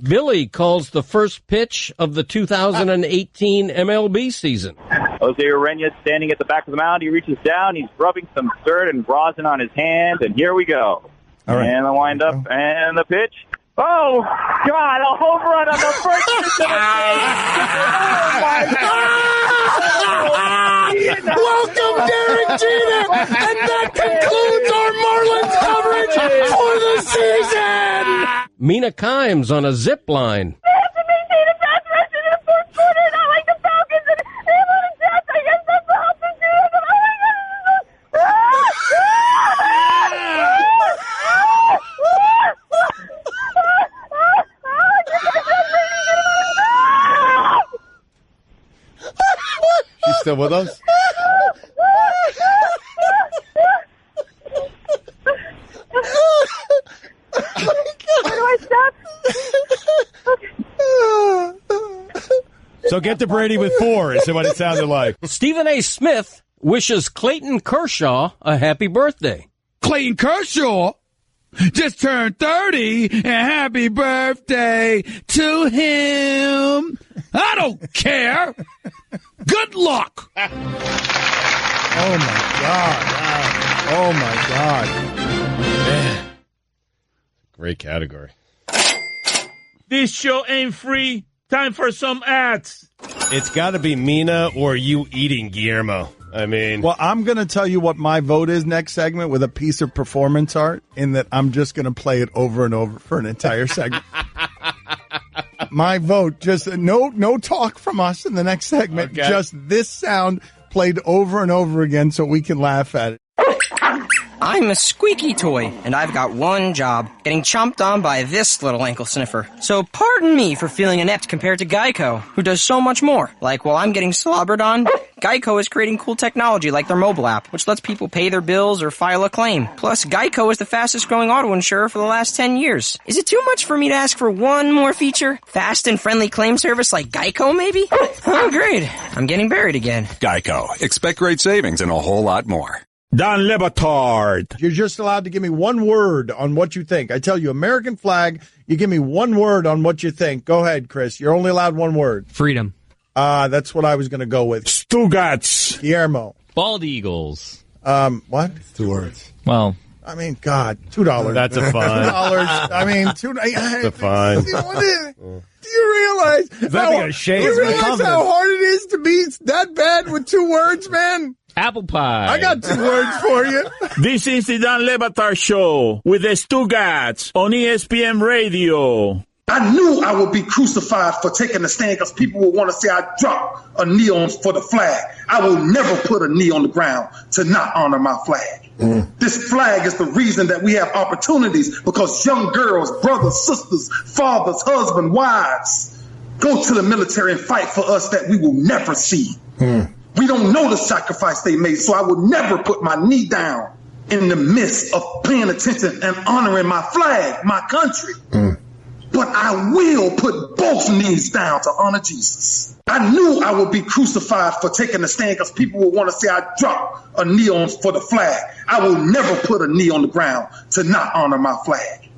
Billy calls the first pitch of the 2018 MLB season. Jose Urena standing at the back of the mound. He reaches down. He's rubbing some dirt and rosin on his hands. And here we go. All right. And the windup and the pitch. Oh, God, a home run on the first pitch of the game. Oh, my God. Welcome, Derek Jeter. And that concludes our Marlins coverage for the season. Mina Kimes on a zip line. She's still with us? So get to Brady with 4 is what it sounded like. Stephen A. Smith wishes Clayton Kershaw a happy birthday. Clayton Kershaw just turned 30, and happy birthday to him. I don't care. Good luck. Oh, my God. Oh, my God. Man. Great category. This show ain't free. Time for some ads. It's got to be Mina or you eating Guillermo. I mean. Well, I'm going to tell you what my vote is next segment with a piece of performance art, in that I'm just going to play it over and over for an entire segment. My vote, just no talk from us in the next segment. Okay. Just this sound played over and over again so we can laugh at it. I'm a squeaky toy, and I've got one job, getting chomped on by this little ankle sniffer. So pardon me for feeling inept compared to Geico, who does so much more. Like while I'm getting slobbered on, Geico is creating cool technology like their mobile app, which lets people pay their bills or file a claim. Plus, Geico is the fastest growing auto insurer for the last 10 years. Is it too much for me to ask for one more feature? Fast and friendly claim service like Geico, maybe? Oh, great. I'm getting buried again. Geico. Expect great savings and a whole lot more. Don Le Batard. You're just allowed to give me one word on what you think. I tell you, American flag, you give me one word on what you think. Go ahead, Chris. You're only allowed one word. Freedom. That's what I was going to go with. Stugotz. Guillermo. Bald Eagles. What? 2 words. Well, I mean, God, $2. That's a fine. $2. I mean, That's a fine. Do you realize? How hard it is to be that bad with 2 words, man? Apple pie. I got 2 words for you. This is the Dan Le Batard Show with the Stugotz on ESPN Radio. I knew I would be crucified for taking a stand because people will want to say I dropped a knee on for the flag. I will never put a knee on the ground to not honor my flag. This flag is the reason that we have opportunities, because young girls, brothers, sisters, fathers, husbands, wives go to the military and fight for us that we will never see. We don't know the sacrifice they made, so I would never put my knee down in the midst of paying attention and honoring my flag, my country. But I will put both knees down to honor Jesus. I knew I would be crucified for taking a stand because people will want to say I dropped a knee on for the flag. I will never put a knee on the ground to not honor my flag.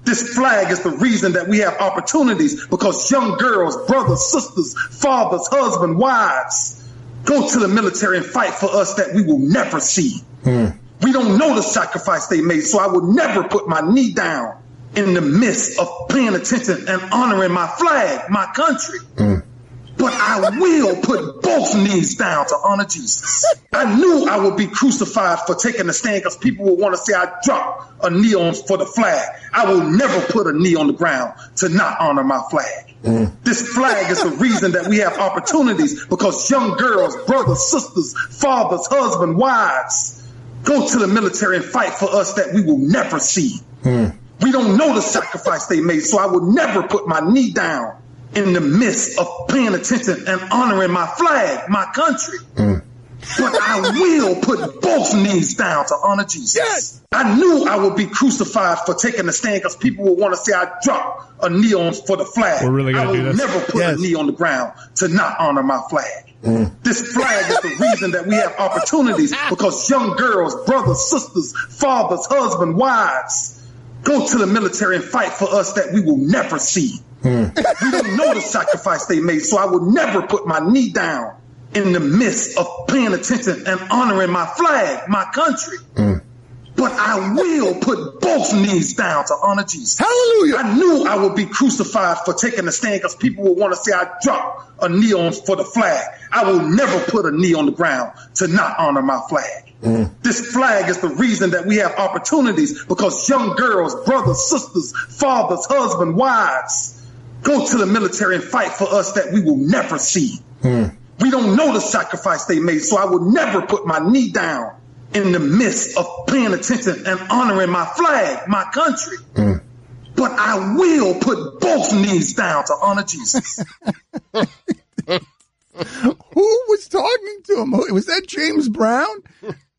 This flag is the reason that we have opportunities, because young girls, brothers, sisters, fathers, husbands, wives go to the military and fight for us that we will never see. We don't know the sacrifice they made, so I would never put my knee down in the midst of paying attention and honoring my flag, my country. But I will put both knees down to honor Jesus. I knew I would be crucified for taking a stand because people will want to say I dropped a knee on for the flag. I will never put a knee on the ground to not honor my flag. This flag is the reason that we have opportunities, because young girls, brothers, sisters, fathers, husbands, wives go to the military and fight for us that we will never see. We don't know the sacrifice they made, so I would never put my knee down in the midst of paying attention and honoring my flag, my country. But I will put both knees down to honor Jesus. Yes. I knew I would be crucified for taking a stand because people will want to say I dropped a knee on for the flag. We're really going to do this? I will never put a knee on the ground to not honor my flag. This flag is the reason that we have opportunities because young girls, brothers, sisters, fathers, husbands, wives go to the military and fight for us that we will never see. We don't know the sacrifice they made, so I will never put my knee down in the midst of paying attention and honoring my flag, my country. But I will put both knees down to honor Jesus. Hallelujah. I knew I would be crucified for taking a stand because people will want to say I dropped a knee on for the flag. I will never put a knee on the ground to not honor my flag. This flag is the reason that we have opportunities because young girls, brothers, sisters, fathers, husbands, wives go to the military and fight for us that we will never see. We don't know the sacrifice they made, so I will never put my knee down in the midst of paying attention and honoring my flag, my country. But I will put both knees down to honor Jesus. Who was talking to him? Was that James Brown?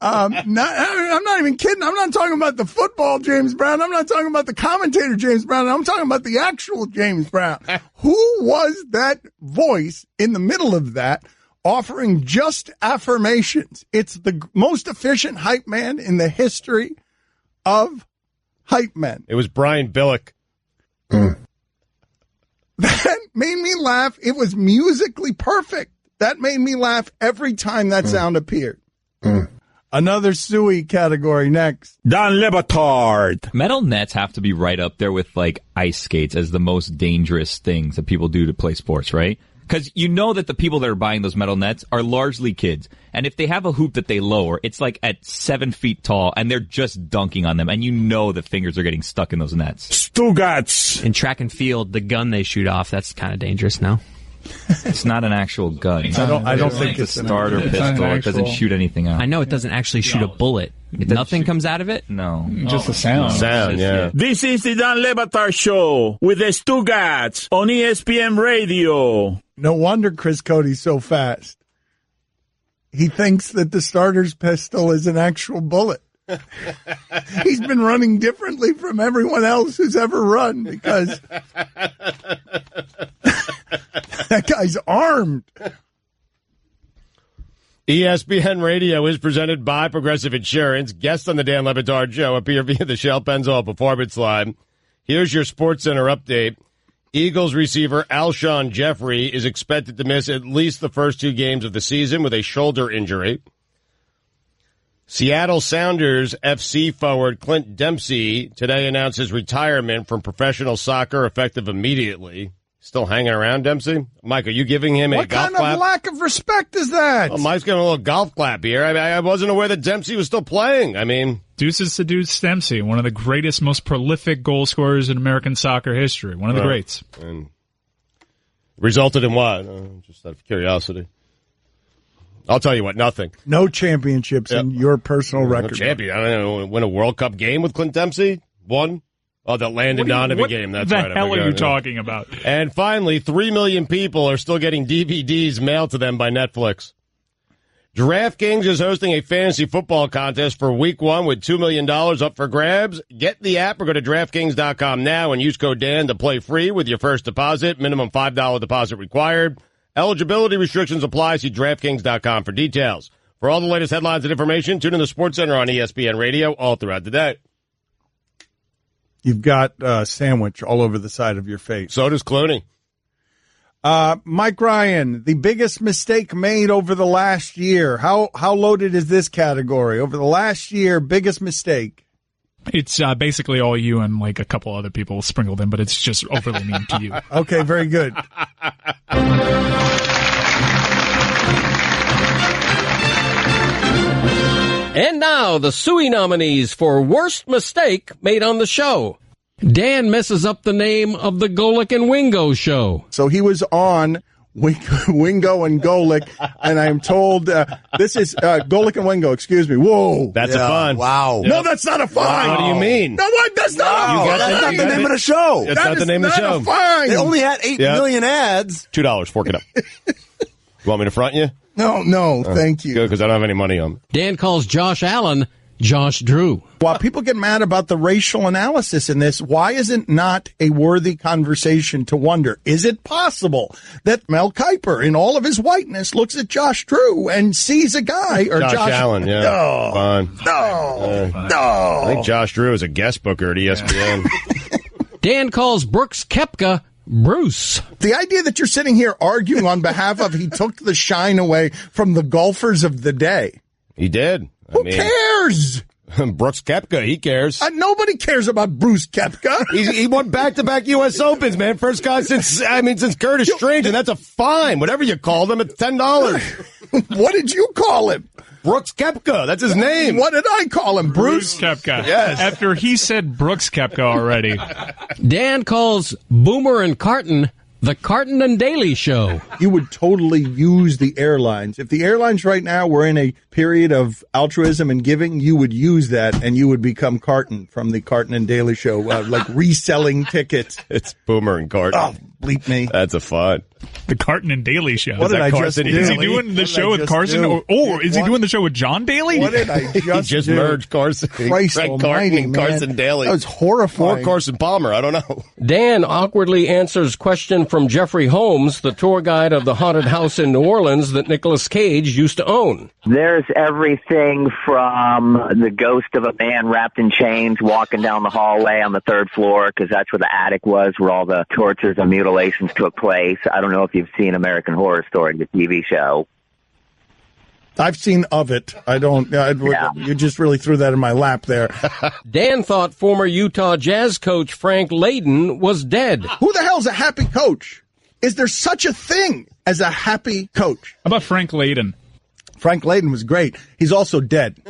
I'm not even kidding. I'm not talking about the football James Brown. I'm not talking about the commentator James Brown. I'm talking about the actual James Brown. Who was that voice in the middle of that offering just affirmations? It's the most efficient hype man in the history of hype men. It was Brian Billick. That made me laugh. It was musically perfect. That made me laugh every time that sound appeared. Another Suey category next. Don Le Batard. Metal nets have to be right up there with, like, ice skates as the most dangerous things that people do to play sports, right? Because you know that the people that are buying those metal nets are largely kids. And if they have a hoop that they lower, it's like at 7 feet tall, and they're just dunking on them. And you know the fingers are getting stuck in those nets. Stugotz. In track and field, the gun they shoot off, that's kind of dangerous now. It's not an actual gun. I don't think it's a starter pistol. It doesn't shoot anything out. I know it doesn't actually shoot a bullet. Nothing comes out of it? No. Just the sound. Yeah. This is the Don Le Batard Show with the Stugotz on ESPN Radio. No wonder Chris Cody's so fast. He thinks that the starter's pistol is an actual bullet. He's been running differently from everyone else who's ever run because that guy's armed. ESPN Radio is presented by Progressive Insurance. Guests on the Dan Le Batard Show appear via the Shell Pennzoil Performance Line. Here's your SportsCenter update. Eagles receiver Alshon Jeffrey is expected to miss at least the first 2 games of the season with a shoulder injury. Seattle Sounders FC forward Clint Dempsey today announced his retirement from professional soccer effective immediately. Still hanging around, Dempsey? Mike, are you giving him a golf clap? What kind of lack of respect is that? Well, Mike's giving a little golf clap here. I wasn't aware that Dempsey was still playing. I mean, Deuces to Deuce Dempsey, one of the greatest, most prolific goal scorers in American soccer history. One of the greats. And resulted in what? Just out of curiosity. I'll tell you what, nothing. No championships in your personal record. No champion. I don't know, win a World Cup game with Clint Dempsey? One? Oh, the Landon Donovan game. That's right. What the hell are you talking about? And finally, 3 million people are still getting DVDs mailed to them by Netflix. DraftKings is hosting a fantasy football contest for Week 1 with $2 million up for grabs. Get the app or go to DraftKings.com now and use code Dan to play free with your first deposit. Minimum $5 deposit required. Eligibility restrictions apply. See DraftKings.com for details. For all the latest headlines and information, tune in to SportsCenter on ESPN Radio all throughout the day. You've got a sandwich all over the side of your face. So does Clooney. Mike Ryan, the biggest mistake made over the last year. How loaded is this category? Over the last year, biggest mistake. It's basically all you and like a couple other people sprinkled in, but it's just overly mean to you. Okay, very good. And now, the Suey nominees for worst mistake made on the show. Dan messes up the name of the Golic and Wingo show. So he was on Wingo and Golick, and I'm told this is Golick and Wingo. Excuse me. Whoa, that's a fine. Wow. No, that's not a fine. What do you mean? No, what? That's not. That's not the name of the show. That's not the name of the show. A fine. They only had 8 million ads. $2. Fork it up. You want me to front you? No, thank you. Good, because I don't have any money on. Dan calls Josh Allen Josh Drew. While people get mad about the racial analysis in this, why is it not a worthy conversation to wonder, is it possible that Mel Kiper, in all of his whiteness, looks at Josh Drew and sees a guy, or Josh Allen, yeah. No. Fine. No. I think Josh Drew is a guest booker at ESPN. Dan calls Brooks Koepka Bruce. The idea that you're sitting here arguing on behalf of he took the shine away from the golfers of the day. He did. Who cares? Brooks Koepka, he cares. Nobody cares about Bruce Koepka. He won back-to-back U.S. Opens, man. First guy since Curtis Strange, and that's a fine. Whatever you called him, it's $10. What did you call him? Brooks Koepka. That's his name. What did I call him? Bruce Koepka. Yes. After he said Brooks Koepka already. Dan calls Boomer and Carton the Carton and Daly Show. You would totally use the airlines. If the airlines right now were in a period of altruism and giving, you would use that and you would become Carton from the Carton and Daly Show, like reselling tickets. It's Boomer and Carton. Oh, bleep me. That's a fun. The Carton and Daly Show. What did I just do? Is he doing the show with Carson? Or is he doing the show with John Daly? What did I just He just do? merged Carson. Christ Greg almighty, Carton and man. Carson Daly. That was horrifying. Or Carson Palmer. I don't know. Dan awkwardly answers question from Jeffrey Holmes, the tour guide of the haunted house in New Orleans that Nicolas Cage used to own. There's everything from the ghost of a man wrapped in chains walking down the hallway on the 3rd floor, because that's where the attic was, where all the tortures and mutilations took place. I don't know if you've seen American Horror Story, the TV show. I've seen of it. I don't. You just really threw that in my lap there. Dan thought former Utah Jazz coach Frank Layden was dead. Who the hell's a happy coach? Is there such a thing as a happy coach? How about Frank Layden? Frank Layden was great. He's also dead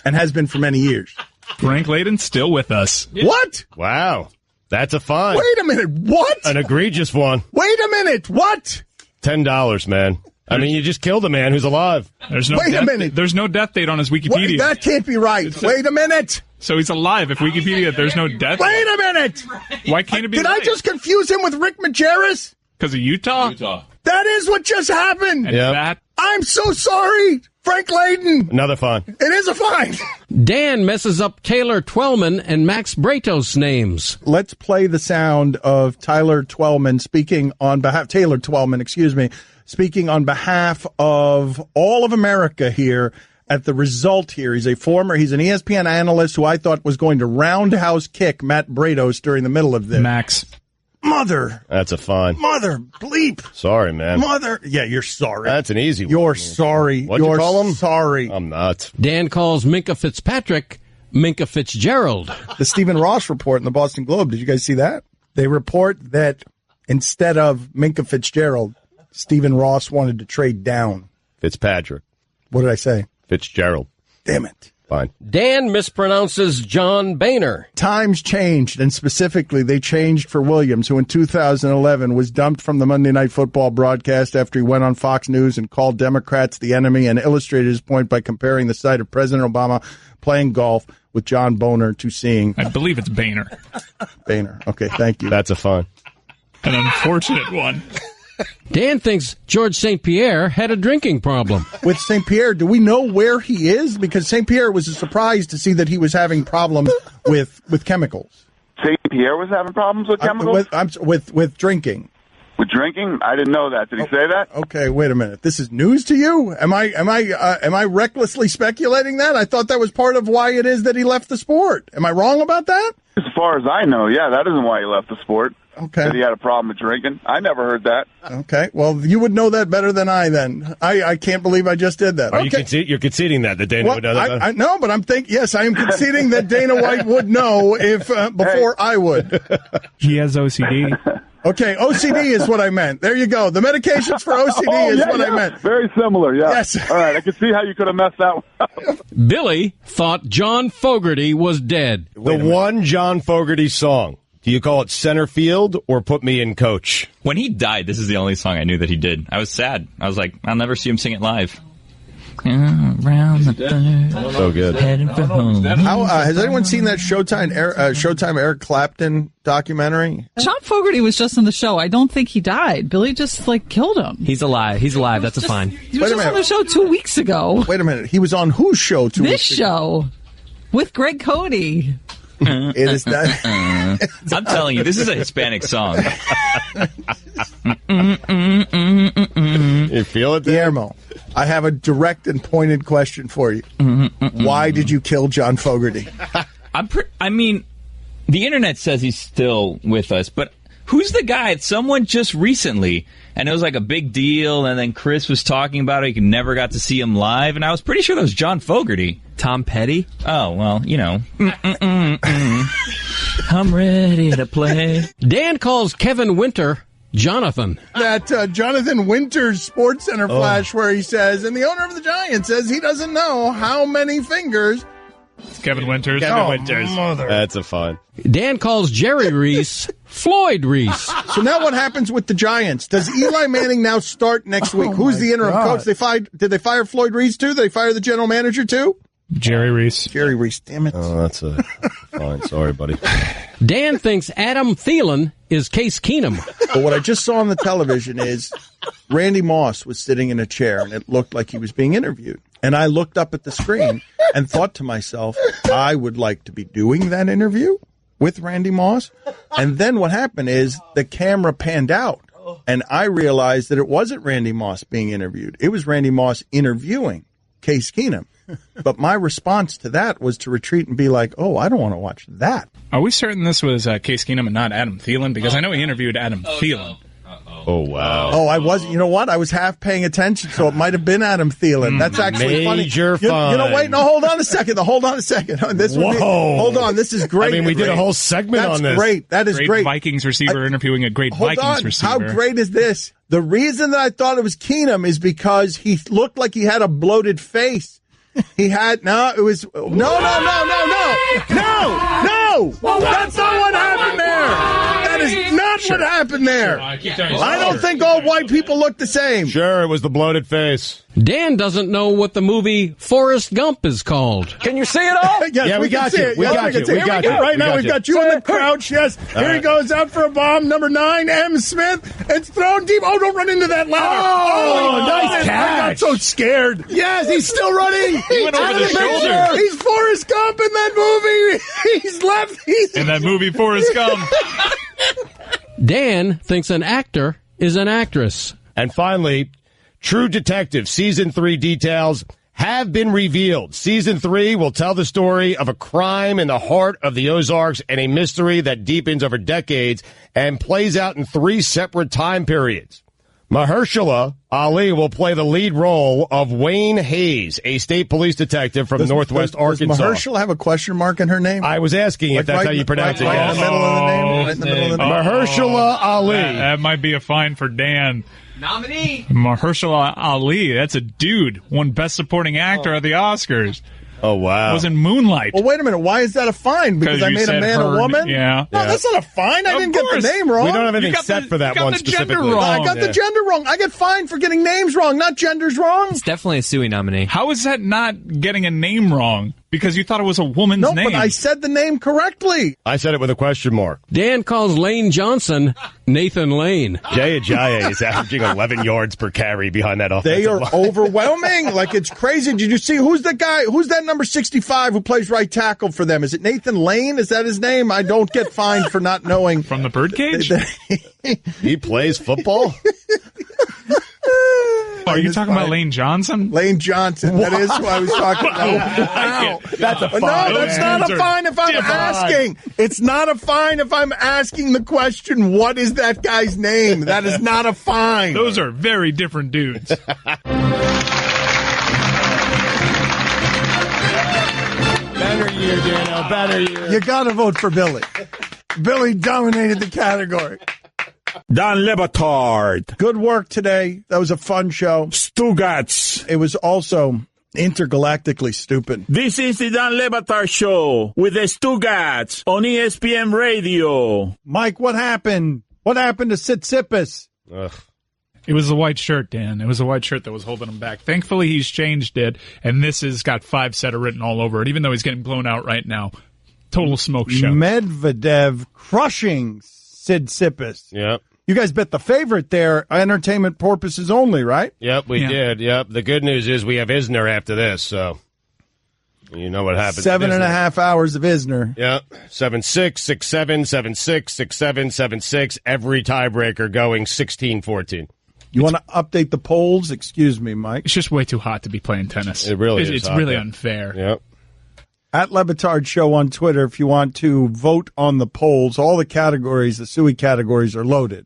and has been for many years. Frank Layden's still with us. What? Wow. That's a fine. Wait a minute. What? An egregious one. Wait a minute. What? $10, man. I mean, you just killed a man who's alive. There's no Wait a minute. There's no death date on his Wikipedia. Wait, that can't be right. Wait a minute. So he's alive. If Wikipedia, there's no death. Wait a minute. Why can't it be Did right? I just confuse him with Rick Majerus? Because of Utah? That is what just happened. Yeah. I'm so sorry, Frank Layden. Another fine. It is a fine. Dan messes up Taylor Twellman and Max Bratos' names. Let's play the sound of Taylor Twellman speaking on behalf of all of America here at the result here. He's an ESPN analyst who I thought was going to roundhouse kick Matt Bratos during the middle of this. Max. Mother. That's a fine. Mother bleep. Sorry, man. Mother. Yeah, you're sorry. That's an easy one. You're sorry. What'd you call him? Sorry. I'm not. Dan calls Minka Fitzpatrick Minka Fitzgerald. The Stephen Ross report in the Boston Globe. Did you guys see that? They report that instead of Minka Fitzgerald, Stephen Ross wanted to trade down. Fitzpatrick. What did I say? Fitzgerald. Damn it. Fine. Dan mispronounces John Boehner. Times changed, and specifically they changed for Williams, who in 2011 was dumped from the Monday Night Football broadcast after he went on Fox News and called Democrats the enemy and illustrated his point by comparing the sight of President Obama playing golf with John Boehner to seeing... I believe it's Boehner. Boehner. Okay, thank you. That's a fine. An unfortunate one. Dan thinks George St. Pierre had a drinking problem. With St. Pierre, do we know where he is? Because St. Pierre was a surprise to see that he was having problems with chemicals. St. Pierre was having problems with chemicals? With drinking. With drinking? I didn't know that. Did he say that? Okay, wait a minute. This is news to you? Am I recklessly speculating that? I thought that was part of why it is that he left the sport. Am I wrong about that? As far as I know, yeah, that isn't why he left the sport. Okay. That he had a problem with drinking. I never heard that. Okay. Well, you would know that better than I then. I can't believe I just did that. You're conceding that Dana would know that? I know, but yes, I am conceding that Dana White would know if before I would. He has OCD. Okay, OCD is what I meant. There you go. The medications for OCD I meant. Very similar, yeah. Yes. All right, I can see how you could have messed that one up. Billy thought John Fogerty was dead. The one John Fogerty song. Do you call it center field or put me in coach? When he died, this is the only song I knew that he did. I was sad. I was like, I'll never see him sing it live. Around the third, so good. Heading for home. How has anyone seen that Showtime Eric Clapton documentary? John Fogerty was just on the show. I don't think he died. Billy just killed him. He's alive. He's alive. That's a fine. He was just on the show 2 weeks ago. Wait a minute. He was on whose show 2 weeks ago? This show with Greg Cody. It is not. I'm telling you, this is a Hispanic song. You feel it, Guillermo? I have a direct and pointed question for you. Why did you kill John Fogerty? I mean, the internet says he's still with us, but who's the guy? It's someone just recently, and it was like a big deal, and then Chris was talking about it. He never got to see him live, and I was pretty sure that was John Fogerty. Tom Petty? Oh, well, you know. I'm ready to play. Dan calls Kevin Winter Jonathan. That Jonathan Winters Sports Center flash where he says, and the owner of the Giants says he doesn't know how many fingers. It's Kevin Winters. Mother. That's a fun. Dan calls Jerry Reese Floyd Reese. So now what happens with the Giants? Does Eli Manning now start next week? Who's the interim coach? Did they fire Floyd Reese too? Did they fire the general manager too? Jerry Reese. Jerry Reese, damn it. Oh, that's a fine. Sorry, buddy. Dan thinks Adam Thielen is Case Keenum. But what I just saw on the television is Randy Moss was sitting in a chair, and it looked like he was being interviewed. And I looked up at the screen and thought to myself, I would like to be doing that interview with Randy Moss. And then what happened is the camera panned out, and I realized that it wasn't Randy Moss being interviewed. It was Randy Moss interviewing Case Keenum. But my response to that was to retreat and be like, oh, I don't want to watch that. Are we certain this was Case Keenum and not Adam Thielen? Because I know he interviewed Adam Thielen. Oh, wow. Oh, I wasn't. You know what? I was half paying attention, so it might have been Adam Thielen. That's actually Major funny. fun. You know, wait, no, hold on a second. Hold on a second. Hold on. This is great. I mean, we did a whole segment on this. That's great. That is great. Vikings receiver interviewing a great Vikings receiver. How great is this? The reason that I thought it was Keenum is because he looked like he had a bloated face. He had no. That's not what happened there. That is not what happened there. I don't think all white people look the same. Sure, it was the bloated face. Dan doesn't know what the movie Forrest Gump is called. Can you see it all? Yes, yeah, we got you. We got you. Right now, we've got you in the crouch. Yes. Here he goes out for a bomb. Number 9, M. Smith. It's thrown deep. Oh, don't run into that ladder. Oh, nice catch. I got so scared. Yes, he's still running. He went over the shoulder. He's Forrest Gump in that movie. He's left. In that movie, Forrest Gump. Dan thinks an actor is an actress. And finally, True Detective Season 3 details have been revealed. Season 3 will tell the story of a crime in the heart of the Ozarks and a mystery that deepens over decades and plays out in 3 separate time periods. Mahershala Ali will play the lead role of Wayne Hayes, a state police detective from Northwest Arkansas. Does Mahershala have a question mark in her name? I was asking if that's how you pronounce it. Right in the middle of the name. Right in the middle of the name. Mahershala Ali. That might be a fine for Dan. Nominee. Mahershala Ali. That's a dude. Won Best Supporting Actor at the Oscars. Oh, wow. Was in Moonlight. Well, wait a minute. Why is that a fine? Because I made a man a woman? Yeah. No, that's not a fine. I didn't get the name wrong. We don't have anything set for that one specifically. I got the gender wrong. I get fined for getting names wrong, not genders wrong. It's definitely a Suey nominee. How is that not getting a name wrong? Because you thought it was a woman's name. No, but I said the name correctly. I said it with a question mark. Dan calls Lane Johnson Nathan Lane. Jay Ajayi is averaging 11 yards per carry behind that offensive They are line. overwhelming. Like, it's crazy. Did you see who's the guy? Who's that number 65 who plays right tackle for them? Is it Nathan Lane? Is that his name? I don't get fined for not knowing. From the birdcage? He plays football? Are you talking about Lane Johnson? Lane Johnson. That is who I was talking about. Wow. That's a fine. No, that's not a fine if I'm asking. It's not a fine if I'm asking the question, what is that guy's name? That is not a fine. Those are very different dudes. Better year, Dano. Better year. You got to vote for Billy. Billy dominated the category. Dan Le Batard. Good work today. That was a fun show. Stugotz. It was also Intergalactically stupid. This is the Dan Le Batard Show with the Stugotz on ESPN Radio. Mike, what happened? What happened to Tsitsipas? Ugh. It was the white shirt, Dan. It was the white shirt that was holding him back. Thankfully, he's changed it, and this has got 5-setter written all over it, even though he's getting blown out right now. Total smoke show. Medvedev crushing Tsitsipas. Yep. You guys bet the favorite there, entertainment purposes only, right? Yep, we did. Yep. The good news is we have Isner after this, so you know what happens. 7.5 hours of Isner. Yep. 7-6, 6-7, 7-6, 6-7, 7-6. Every tiebreaker going 16-14. You want to update the polls? Excuse me, Mike. It's just way too hot to be playing tennis. It really is. It's hot, really yeah. unfair. Yep. At Le Batard Show on Twitter, if you want to vote on the polls, all the categories, the Suey categories, are loaded.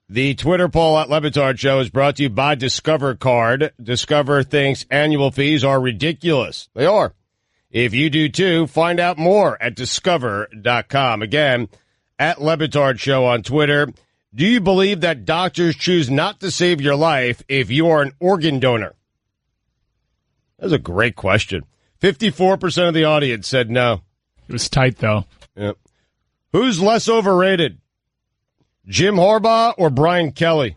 The Twitter poll at Le Batard Show is brought to you by Discover Card. Discover thinks annual fees are ridiculous. They are. If you do too, find out more at discover.com. Again, at Le Batard Show on Twitter. Do you believe that doctors choose not to save your life if you are an organ donor? That's a great question. 54% of the audience said no. It was tight, though. Yep. Who's less overrated? Jim Harbaugh or Brian Kelly?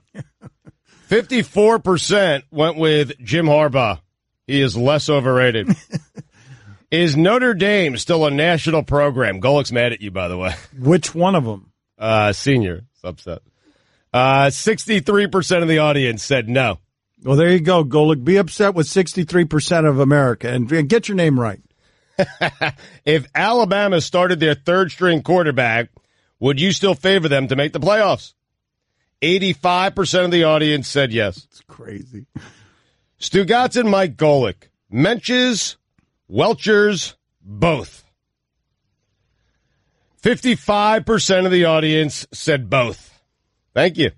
54% went with Jim Harbaugh. He is less overrated. Is Notre Dame still a national program? Golick's mad at you, by the way. Which one of them? Senior. It's upset. 63% of the audience said no. Well, there you go, Golick. Be upset with 63% of America and get your name right. If Alabama started their third-string quarterback, would you still favor them to make the playoffs? 85% of the audience said yes. It's crazy. Stugotz and Mike Golick. Menches, Welchers, both. 55% of the audience said both. Thank you.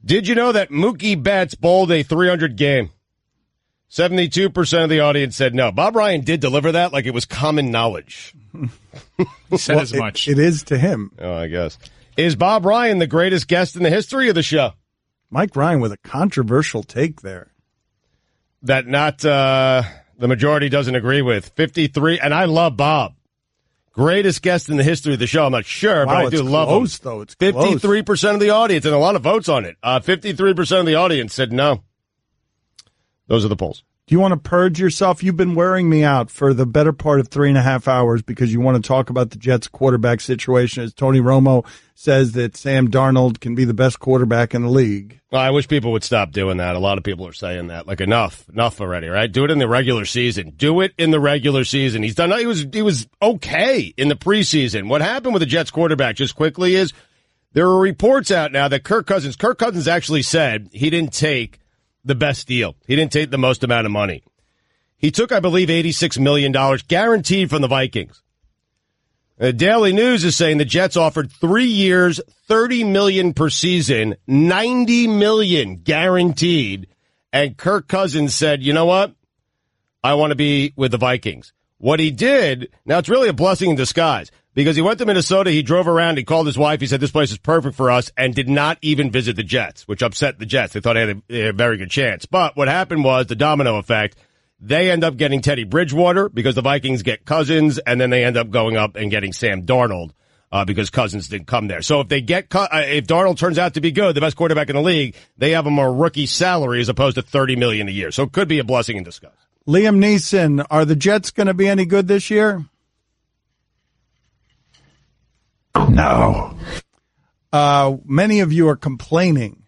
Did you know that Mookie Betts bowled a 300 game? 72% of the audience said no. Bob Ryan did deliver that like it was common knowledge. He said as much. It is to him. Oh, I guess. Is Bob Ryan the greatest guest in the history of the show? Mike Ryan with a controversial take there. That the majority doesn't agree with. 53, and I love Bob. Greatest guest in the history of the show. I'm not sure, but I do love him. Though. It's 53% of the audience, and a lot of votes on it. 53% of the audience said no. Those are the polls. Do you want to purge yourself? You've been wearing me out for the better part of 3.5 hours because you want to talk about the Jets quarterback situation. As Tony Romo says that Sam Darnold can be the best quarterback in the league. Well, I wish people would stop doing that. A lot of people are saying that. Like, enough already, right? Do it in the regular season. Do it in the regular season. He's done. He was okay in the preseason. What happened with the Jets quarterback, just quickly, is there are reports out now that Kirk Cousins actually said he didn't take the best deal. He didn't take the most amount of money. He took, I believe, $86 million guaranteed from the Vikings. The Daily News is saying the Jets offered 3 years, $30 million per season, $90 million guaranteed. And Kirk Cousins said, you know what? I want to be with the Vikings. What he did, now it's really a blessing in disguise, because he went to Minnesota, he drove around, he called his wife, he said, this place is perfect for us, and did not even visit the Jets, which upset the Jets. They thought they had a very good chance. But what happened was the domino effect. They end up getting Teddy Bridgewater because the Vikings get Cousins, and then they end up going up and getting Sam Darnold because Cousins didn't come there. So if they get if Darnold turns out to be good, the best quarterback in the league, they have him a rookie salary as opposed to $30 million a year. So it could be a blessing in disguise. Liam Neeson, are the Jets going to be any good this year? No. Many of you are complaining